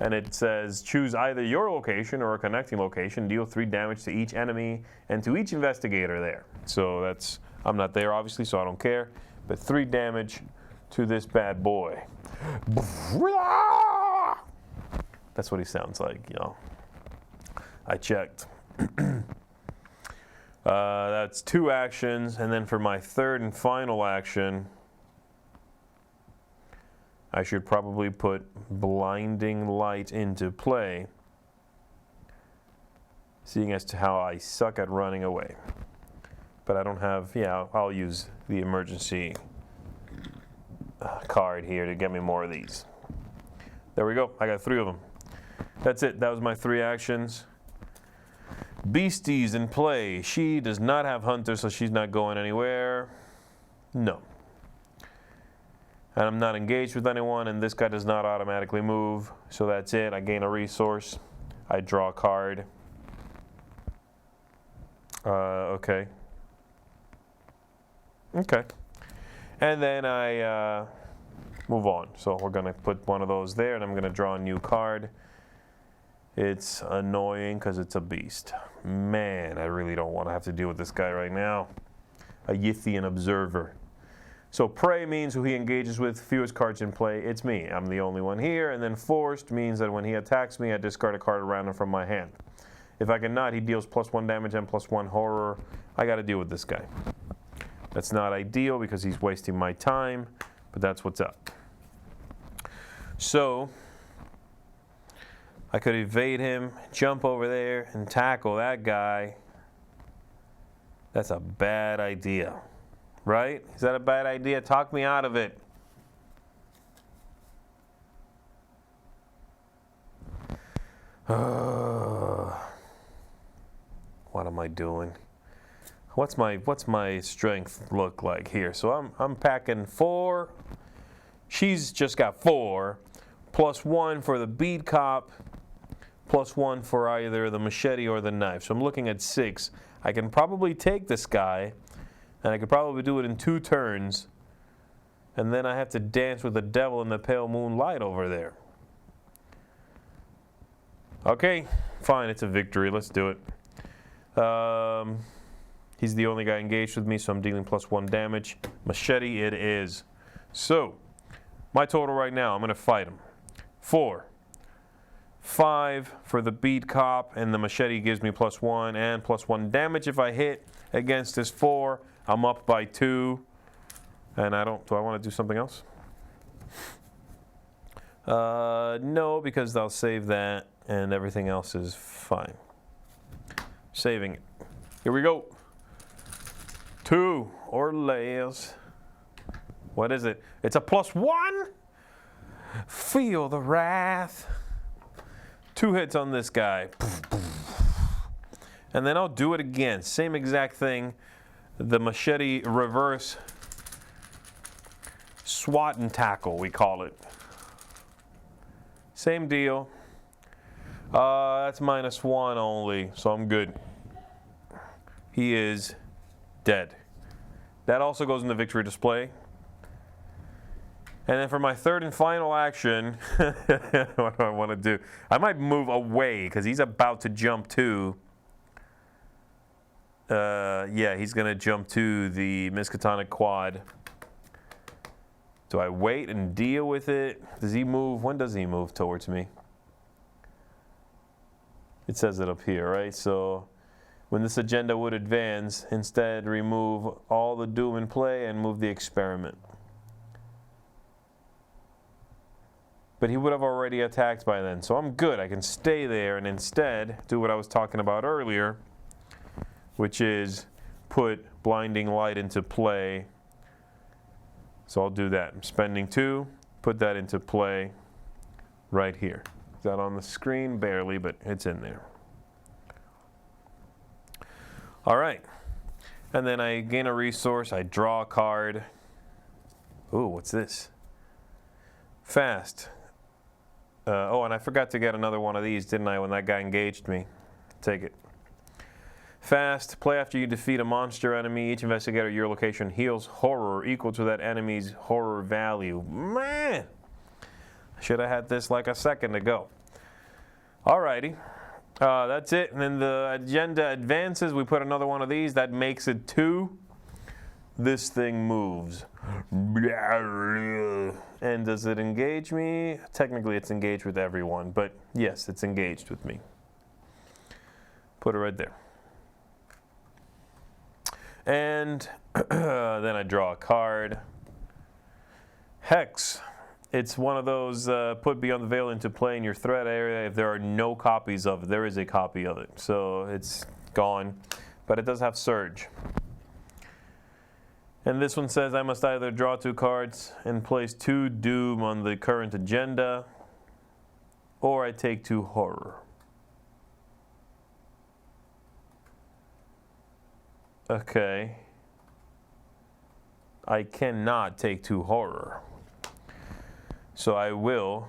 And it says, choose either your location or a connecting location, deal 3 damage to each enemy and to each investigator there. So that's, I'm not there obviously, so I don't care, but 3 damage to this bad boy. That's what he sounds like, you know. I checked. That's 2 actions, and then for my third and final action, I should probably put Blinding Light into play, seeing as to how I suck at running away. But I don't have, yeah, I'll use the emergency card here to get me more of these. There we go, I got 3 of them. That's it, that was my 3 actions. Beasties in play. She does not have Hunter, so she's not going anywhere. No. And I'm not engaged with anyone, and this guy does not automatically move. So that's it. I gain a resource. I draw a card. Okay. Okay. And then I move on. So we're going to put one of those there, and I'm going to draw a new card. It's annoying because it's a beast. Man, I really don't want to have to deal with this guy right now. A Yithian observer. So prey means who he engages with, fewest cards in play. It's me. I'm the only one here. And then forced means that when he attacks me, I discard a card at random from my hand. If I cannot, he deals +1 damage and +1 horror. I got to deal with this guy. That's not ideal because he's wasting my time, but that's what's up. So I could evade him, jump over there, and tackle that guy. That's a bad idea, right? Is that a bad idea? Talk me out of it. What am I doing? What's my strength look like here? So I'm packing 4. She's just got 4, +1 for the bead cop, +1 for either the machete or the knife. So I'm looking at 6. I can probably take this guy, and I could probably do it in 2 turns, and then I have to dance with the devil in the pale moonlight over there. Okay, fine, it's a victory. Let's do it. He's the only guy engaged with me, so I'm dealing +1 damage. Machete it is. So, my total right now, I'm going to fight him. 4. 5 for the bead cop, and the machete gives me +1 and +1 damage. If I hit against this 4, I'm up by 2. And do I want to do something else? No, because I'll save that, and everything else is fine. Saving it. Here we go. 2 or less. What is it? It's a +1? Feel the wrath. 2 hits on this guy. And then I'll do it again. Same exact thing. The machete reverse swat and tackle, we call it. Same deal. That's -1 only, so I'm good. He is dead. That also goes in the victory display. And then for my third and final action, what do I want to do? I might move away because he's about to jump to. Yeah, he's going to jump to the Miskatonic Quad. Do I wait and deal with it? Does he move? When does he move towards me? It says it up here, right? So when this agenda would advance, instead remove all the doom in play and move the experiment. But he would have already attacked by then, so I'm good. I can stay there and instead do what I was talking about earlier, which is put Blinding Light into play. So I'll do that. I'm spending 2, put that into play right here. Is that on the screen? Barely, but it's in there. All right. And then I gain a resource. I draw a card. Ooh, what's this? Fast. Oh, and I forgot to get another one of these, didn't I, when that guy engaged me? Take it. Fast. Play after you defeat a monster enemy. Each investigator at your location heals horror equal to that enemy's horror value. Man! I should have had this like a second ago. Alrighty. That's it. And then the agenda advances. We put another one of these. That makes it 2. This thing moves. And does it engage me? Technically, it's engaged with everyone. But yes, it's engaged with me. Put it right there. And then I draw a card. Hex. It's one of those put Beyond the Veil into play in your threat area if there are no copies of it. There is a copy of it, so it's gone. But it does have Surge. And this one says I must either draw 2 cards and place 2 Doom on the current agenda, or I take 2 Horror. Okay. I cannot take 2 Horror. So I will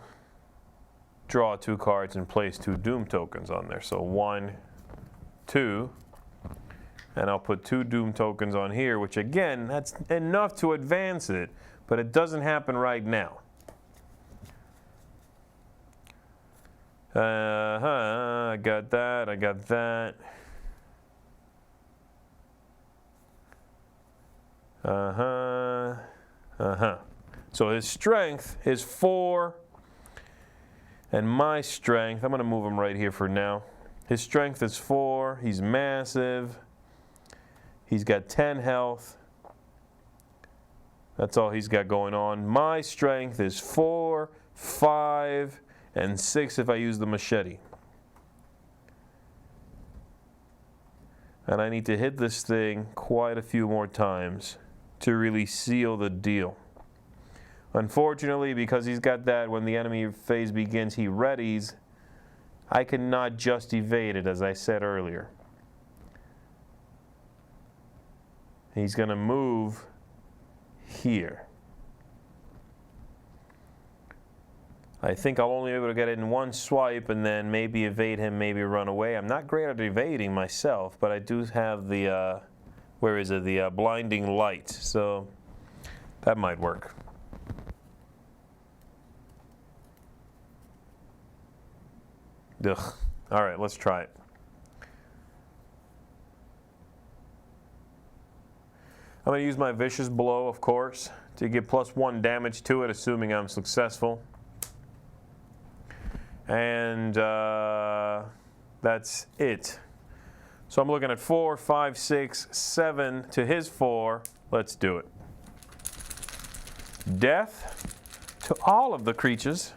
draw 2 cards and place 2 Doom tokens on there. So 1, 2, and I'll put 2 Doom tokens on here, which again, that's enough to advance it, but it doesn't happen right now. I got that, I got that. So his strength is 4, and my strength, I'm going to move him right here for now. His strength is 4, he's massive, he's got 10 health. That's all he's got going on. My strength is 4, 5, and 6 if I use the machete. And I need to hit this thing quite a few more times to really seal the deal. Unfortunately, because he's got that, when the enemy phase begins, he readies, I cannot just evade it, as I said earlier. He's going to move here. I think I'll only be able to get it in 1 swipe and then maybe evade him, maybe run away. I'm not great at evading myself, but I do have the, the blinding light, so that might work. Ugh. All right, let's try it. I'm going to use my Vicious Blow, of course, to give +1 damage to it, assuming I'm successful. And that's it. So I'm looking at 4, 5, 6, 7 to his 4. Let's do it. Death to all of the creatures.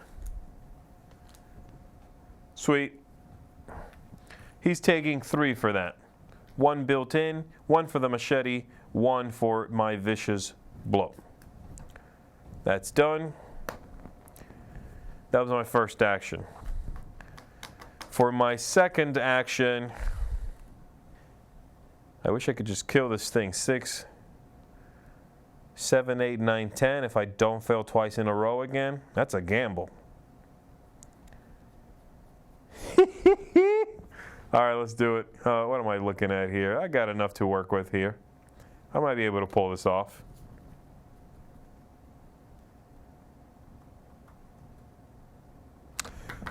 Sweet. He's taking 3 for that. 1 built in, 1 for the machete, 1 for my Vicious Blow. That's done. That was my first action. For my second action, I wish I could just kill this thing. 6, 7, 8, 9, 10. If I don't fail twice in a row again, that's a gamble. All right, let's do it. What am I looking at here? I got enough to work with here. I might be able to pull this off.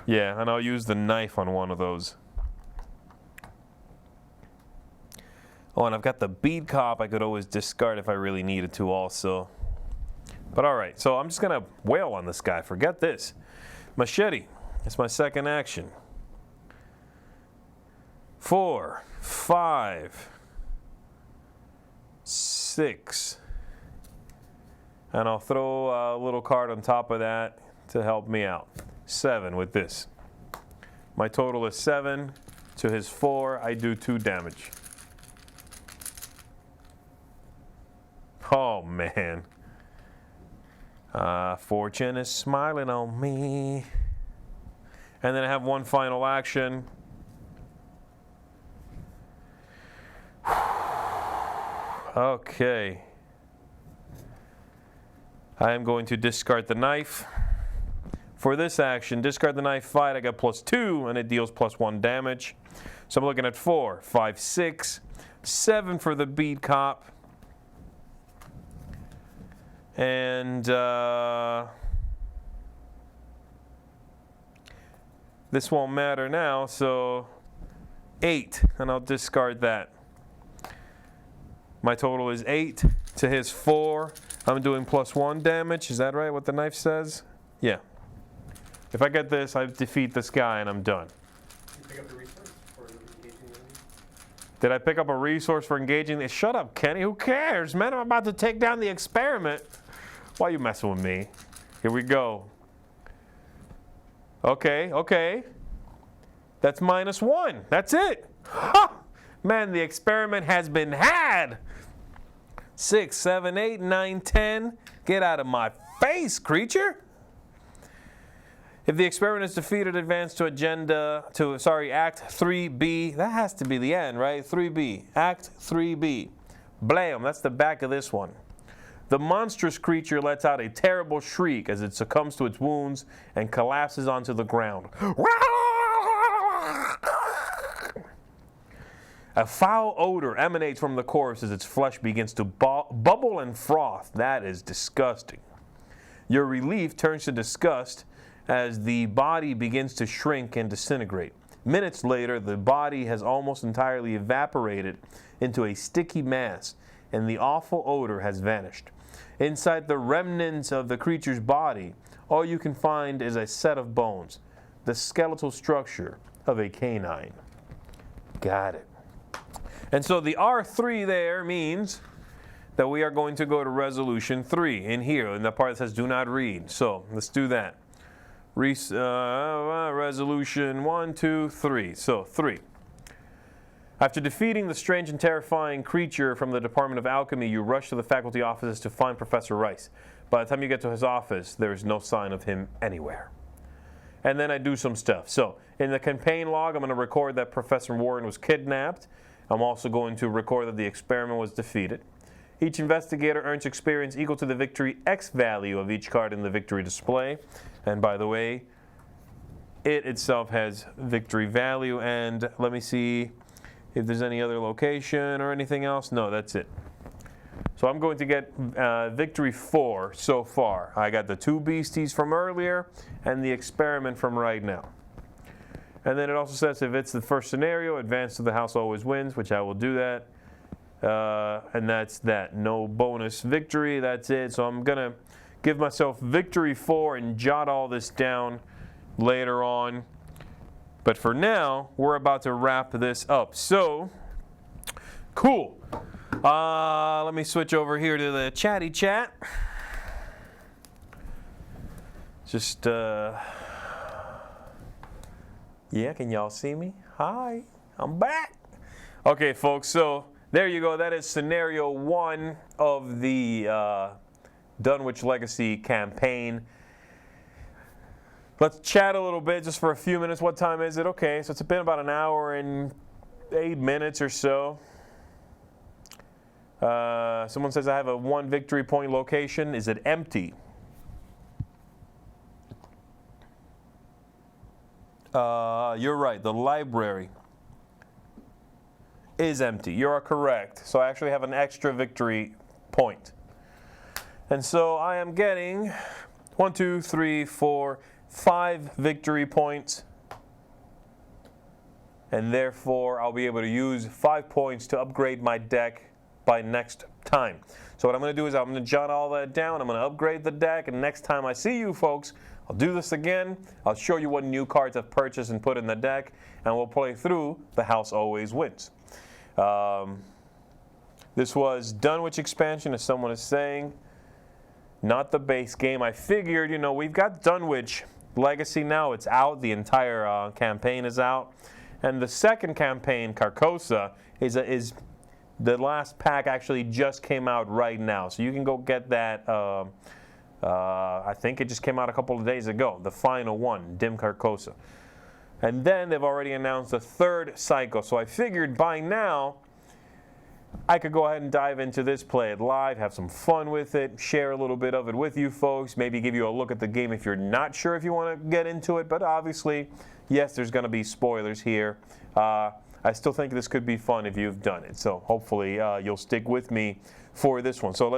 Yeah, and I'll use the knife on one of those. Oh, and I've got the bead cop I could always discard if I really needed to also. But all right, so I'm just going to wail on this guy. Forget this. Machete. It's my second action. 4, 5, 6. And I'll throw a little card on top of that to help me out. 7 with this. My total is 7. To his 4, I do 2 damage. Oh, man. Fortune is smiling on me. And then I have one final action. Okay. I am going to discard the knife. For this action, discard the knife, fight. I got +2, and it deals +1 damage. So I'm looking at 4, 5, 6, 7 for the bead cop. And this won't matter now, so 8, and I'll discard that. My total is 8 to his 4. I'm doing +1 damage. Is that right, what the knife says? Yeah. If I get this, I defeat this guy and I'm done. You pick up the resource for engaging the enemy? Did I pick up a resource for engaging this? Shut up, Kenny. Who cares, man? I'm about to take down the experiment. Why are you messing with me? Here we go. Okay. That's -1. That's it. Ha! Man, the experiment has been had. 6, 7, 8, 9, 10. Get out of my face, creature. If the experiment is defeated, advance to Act 3B. That has to be the end, right? 3B. Act 3B. Blam, that's the back of this one. The monstrous creature lets out a terrible shriek as it succumbs to its wounds and collapses onto the ground. A foul odor emanates from the corpse as its flesh begins to bubble and froth. That is disgusting. Your relief turns to disgust as the body begins to shrink and disintegrate. Minutes later, the body has almost entirely evaporated into a sticky mass, and the awful odor has vanished. Inside the remnants of the creature's body, all you can find is a set of bones, the skeletal structure of a canine. Got it. And so the R3 there means that we are going to go to resolution 3 in here, in the part that says do not read. So let's do that. Resolution 1, 2, 3. So 3. After defeating the strange and terrifying creature from the Department of Alchemy, you rush to the faculty offices to find Professor Rice. By the time you get to his office, there is no sign of him anywhere. And then I do some stuff. So in the campaign log, I'm going to record that Professor Warren was kidnapped. I'm also going to record that the experiment was defeated. Each investigator earns experience equal to the victory X value of each card in the victory display. And by the way, it itself has victory value. And let me see if there's any other location or anything else. No, that's it. So I'm going to get victory 4 so far. I got the 2 beasties from earlier and the experiment from right now. And then it also says if it's the first scenario, advance to the house always wins, which I will do that. And that's that. No bonus victory. That's it. So I'm going to give myself victory 4 and jot all this down later on. But for now, we're about to wrap this up. So, cool. Let me switch over here to the chatty chat. Just, yeah, can y'all see me? Hi, I'm back. Okay, folks, so there you go. That is scenario 1 of the Dunwich Legacy campaign. Let's chat a little bit just for a few minutes. What time is it? Okay, so it's been about an hour and 8 minutes or so. Someone says I have a 1 victory point location. Is it empty? You're right. The library is empty. You are correct. So I actually have an extra victory point. And so I am getting 1, 2, 3, 4, 5 victory points. And therefore, I'll be able to use 5 points to upgrade my deck by next time. So what I'm going to do is I'm going to jot all that down. I'm going to upgrade the deck. And next time I see you folks, I'll do this again. I'll show you what new cards I've purchased and put in the deck. And we'll play through The House Always Wins. This was Dunwich expansion, as someone is saying. Not the base game. I figured, we've got Dunwich Legacy now. It's out. The entire campaign is out. And the second campaign, Carcosa, is the last pack actually just came out right now. So you can go get that. I think it just came out a couple of days ago. The final one, Dim Carcosa. And then they've already announced the third cycle. So I figured by now I could go ahead and dive into this, play it live, have some fun with it, share a little bit of it with you folks, maybe give you a look at the game if you're not sure if you want to get into it. But obviously, yes, there's going to be spoilers here. I still think this could be fun if you've done it. So hopefully you'll stick with me for this one. So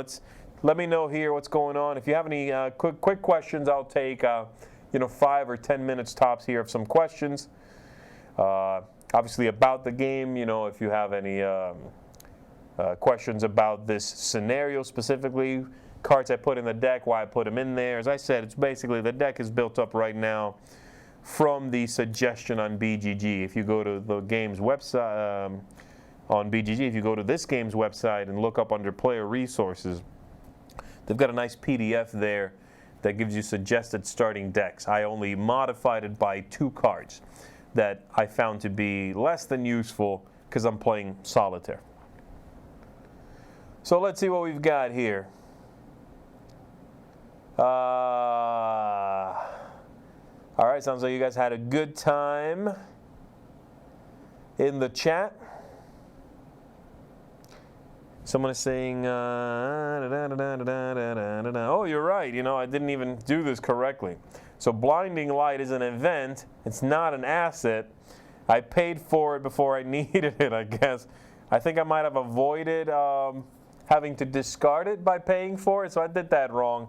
let me know here what's going on. If you have any quick questions, I'll take 5 or 10 minutes tops here of some questions. Obviously about the game, if you have any questions about this scenario specifically, cards I put in the deck, why I put them in there. As I said, it's basically the deck is built up right now from the suggestion on BGG. If you go to the game's website, on BGG. If you go to this game's website and look up under player resources, they've got a nice PDF there that gives you suggested starting decks. I only modified it by 2 cards that I found to be less than useful because I'm playing solitaire. So let's see what we've got here. All right, sounds like you guys had a good time in the chat. Someone is saying, oh, you're right. You know, I didn't even do this correctly. So blinding light is an event. It's not an asset. I paid for it before I needed it, I guess. I think I might have avoided having to discard it by paying for it, so I did that wrong.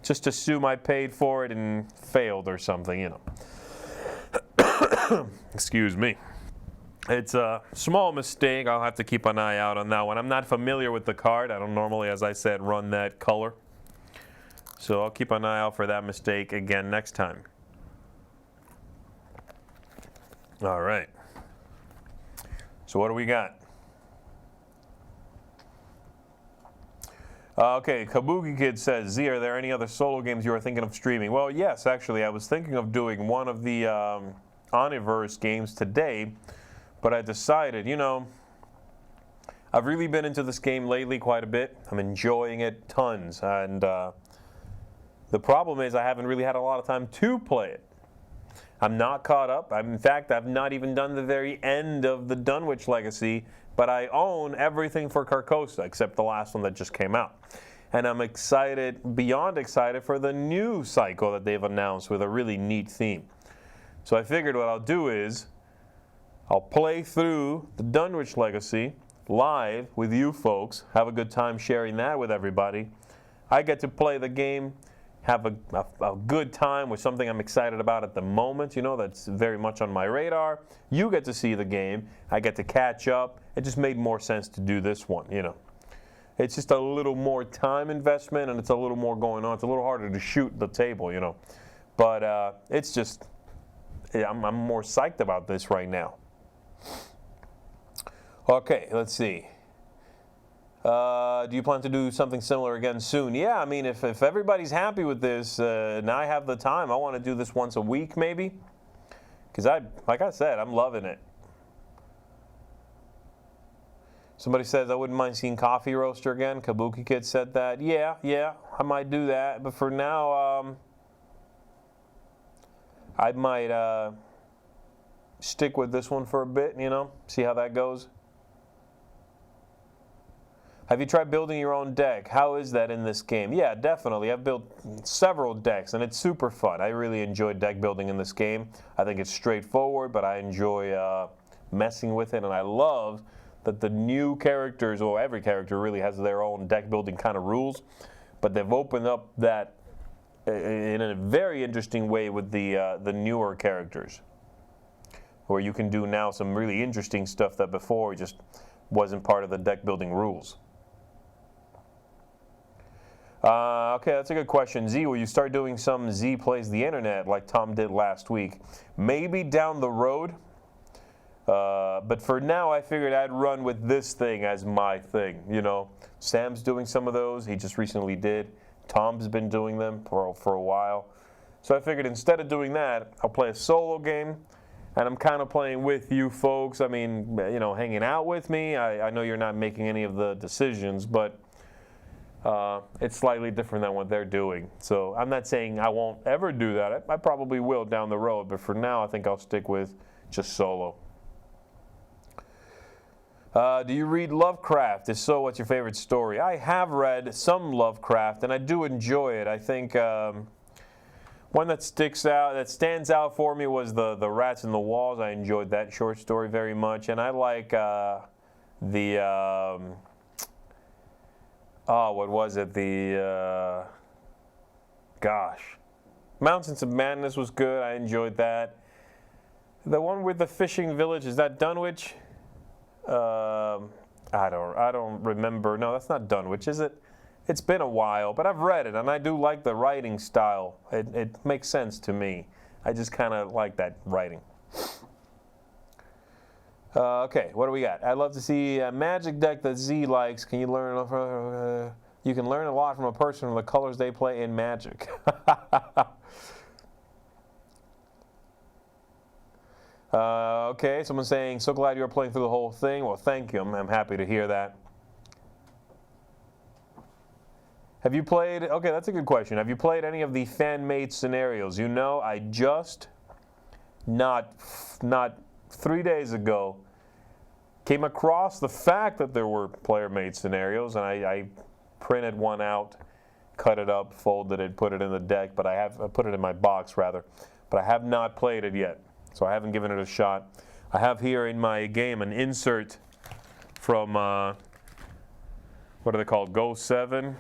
Just assume I paid for it and failed or something, you know. Excuse me. It's a small mistake. I'll have to keep an eye out on that one. I'm not familiar with the card. I don't normally, as I said, run that color. So I'll keep an eye out for that mistake again next time. All right. So what do we got? Okay, Kabuki Kid says, Z, are there any other solo games you are thinking of streaming? Well, yes, actually. I was thinking of doing one of the Oniverse games today, but I decided, you know, I've really been into this game lately quite a bit. I'm enjoying it tons, and the problem is I haven't really had a lot of time to play it. I'm not caught up. In fact, I've not even done the very end of the Dunwich Legacy, but I own everything for Carcosa except the last one that just came out. And I'm excited, beyond excited, for the new cycle that they've announced with a really neat theme. So I figured what I'll do is I'll play through the Dunwich Legacy live with you folks, have a good time sharing that with everybody. I get to play the game, have a good time with something I'm excited about at the moment, you know, that's very much on my radar. You get to see the game. I get to catch up. It just made more sense to do this one, you know. It's just a little more time investment, and it's a little more going on. It's a little harder to shoot the table, you know. But it's just, I'm more psyched about this right now. Okay, let's see. Do you plan to do something similar again soon? Yeah, I mean, if everybody's happy with this, and I have the time, I want to do this once a week maybe. Because like I said, I'm loving it. Somebody says, I wouldn't mind seeing Coffee Roaster again. Kabuki Kid said that. Yeah, I might do that. But for now, I might stick with this one for a bit, you know, see how that goes. Have you tried building your own deck? How is that in this game? Yeah, definitely. I've built several decks, and it's super fun. I really enjoy deck building in this game. I think it's straightforward, but I enjoy messing with it, and I love that the new characters, or every character really has their own deck building kind of rules, but they've opened up that in a very interesting way with the newer characters, where you can do now some really interesting stuff that before just wasn't part of the deck building rules. Okay, that's a good question. Z, will you start doing some Z Plays the Internet like Tom did last week? Maybe down the road. But for now, I figured I'd run with this thing as my thing. You know, Sam's doing some of those. He just recently did. Tom's been doing them for a while. So I figured instead of doing that, I'll play a solo game. And I'm kind of playing with you folks. I mean, you know, hanging out with me. I know you're not making any of the decisions, but it's slightly different than what they're doing. So I'm not saying I won't ever do that. I probably will down the road, but for now I think I'll stick with just solo. Do you read Lovecraft? If so, what's your favorite story? I have read some Lovecraft, and I do enjoy it. I think one that stands out for me was the Rats in the Walls. I enjoyed that short story very much, and I like what was it? Mountains of Madness was good. I enjoyed that. The one with the fishing village, is that Dunwich? I don't remember. No, that's not Dunwich, is it? It's been a while, but I've read it, and I do like the writing style. It makes sense to me. I just kind of like that writing. Okay, what do we got? I'd love to see a magic deck that Z likes. Can you learn? You can learn a lot from a person from the colors they play in Magic. Okay, someone's saying, so glad you're playing through the whole thing. Well, thank you. I'm happy to hear that. Have you played, okay, that's a good question. Have you played any of the fan-made scenarios? You know, I just, not 3 days ago, came across the fact that there were player-made scenarios, and I printed one out, cut it up, folded it, put it in the deck, but I put it in my box, rather. But I have not played it yet, so I haven't given it a shot. I have here in my game an insert from, what are they called, Go 7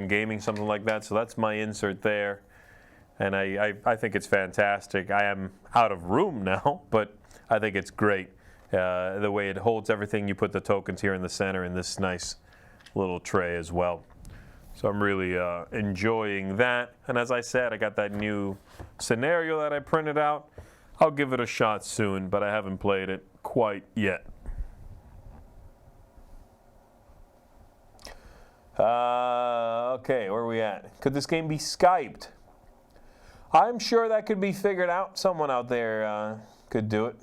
Gaming, something like that. So that's my insert there, and I think it's fantastic. I am out of room now, but I think it's great. The way it holds everything. You put the tokens here in the center in this nice little tray as well. So I'm really enjoying that. And as I said, I got that new scenario that I printed out. I'll give it a shot soon, but I haven't played it quite yet. Okay, where are we at? Could this game be Skyped? I'm sure that could be figured out. Someone out there could do it.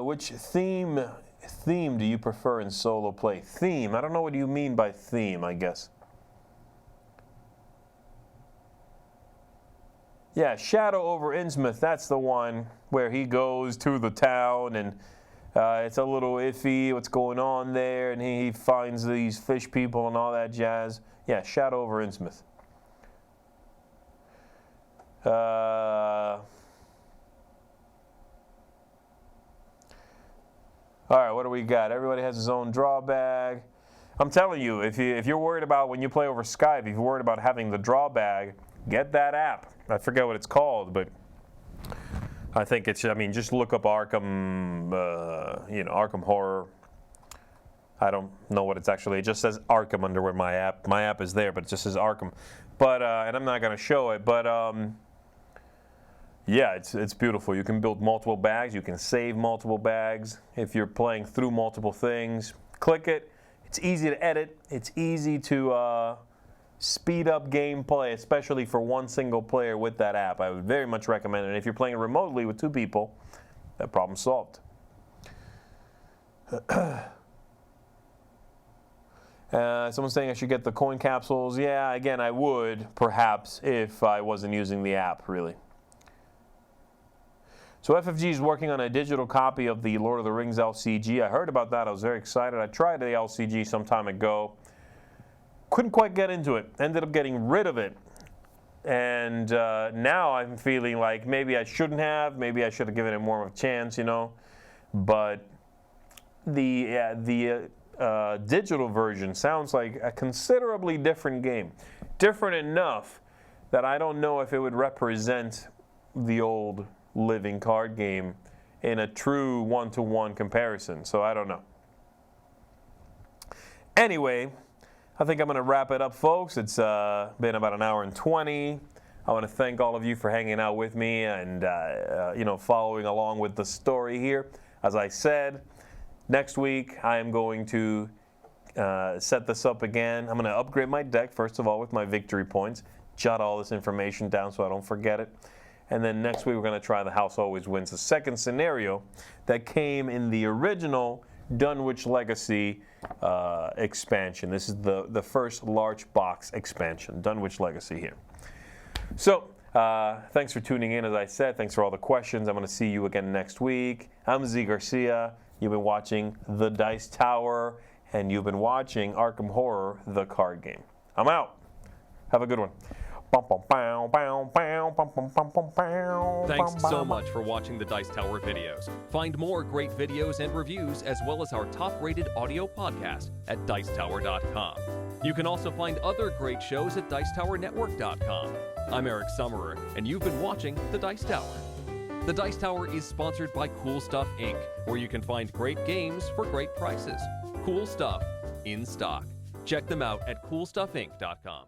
Which theme do you prefer in solo play? Theme? I don't know what you mean by theme, I guess. Yeah, Shadow over Innsmouth, that's the one where he goes to the town and it's a little iffy what's going on there, and he finds these fish people and all that jazz. Yeah, Shadow over Innsmouth. All right, what do we got? Everybody has his own draw bag. I'm telling you, if you're worried about when you play over Skype, if you're worried about having the draw bag, get that app. I forget what it's called, but I think it's, I mean, just look up Arkham, Arkham Horror. I don't know what it's actually, it just says Arkham under where my app is there, but it just says Arkham. But, and I'm not going to show it, but yeah, it's beautiful. You can build multiple bags. You can save multiple bags if you're playing through multiple things. Click it. It's easy to edit. It's easy to speed up gameplay, especially for one single player with that app. I would very much recommend it. And if you're playing remotely with two people, that problem's solved. Someone's saying I should get the coin capsules. Yeah, again, I would, perhaps, if I wasn't using the app, really. So FFG is working on a digital copy of the Lord of the Rings LCG. I heard about that. I was very excited. I tried the LCG some time ago. Couldn't quite get into it. Ended up getting rid of it. And now I'm feeling like maybe I shouldn't have. Maybe I should have given it more of a chance, you know. But the digital version sounds like a considerably different game. Different enough that I don't know if it would represent the old living card game in a true one-to-one comparison. So I don't know. Anyway, I think I'm going to wrap it up, folks. It's been about an hour and 20. I want to thank all of you for hanging out with me and following along with the story here. As I said, next week I am going to set this up again. I'm going to upgrade my deck, first of all, with my victory points. Jot all this information down so I don't forget it. And then next week we're going to try The House Always Wins, the second scenario that came in the original Dunwich Legacy expansion. This is the first large box expansion, Dunwich Legacy here. So thanks for tuning in, as I said. Thanks for all the questions. I'm going to see you again next week. I'm Z Garcia. You've been watching The Dice Tower, and you've been watching Arkham Horror, the card game. I'm out. Have a good one. Thanks so much for watching the Dice Tower videos. Find more great videos and reviews, as well as our top-rated audio podcast at Dicetower.com. You can also find other great shows at DicetowerNetwork.com. I'm Eric Summerer, and you've been watching The Dice Tower. The Dice Tower is sponsored by Cool Stuff Inc., where you can find great games for great prices. Cool stuff in stock. Check them out at CoolStuffInc.com.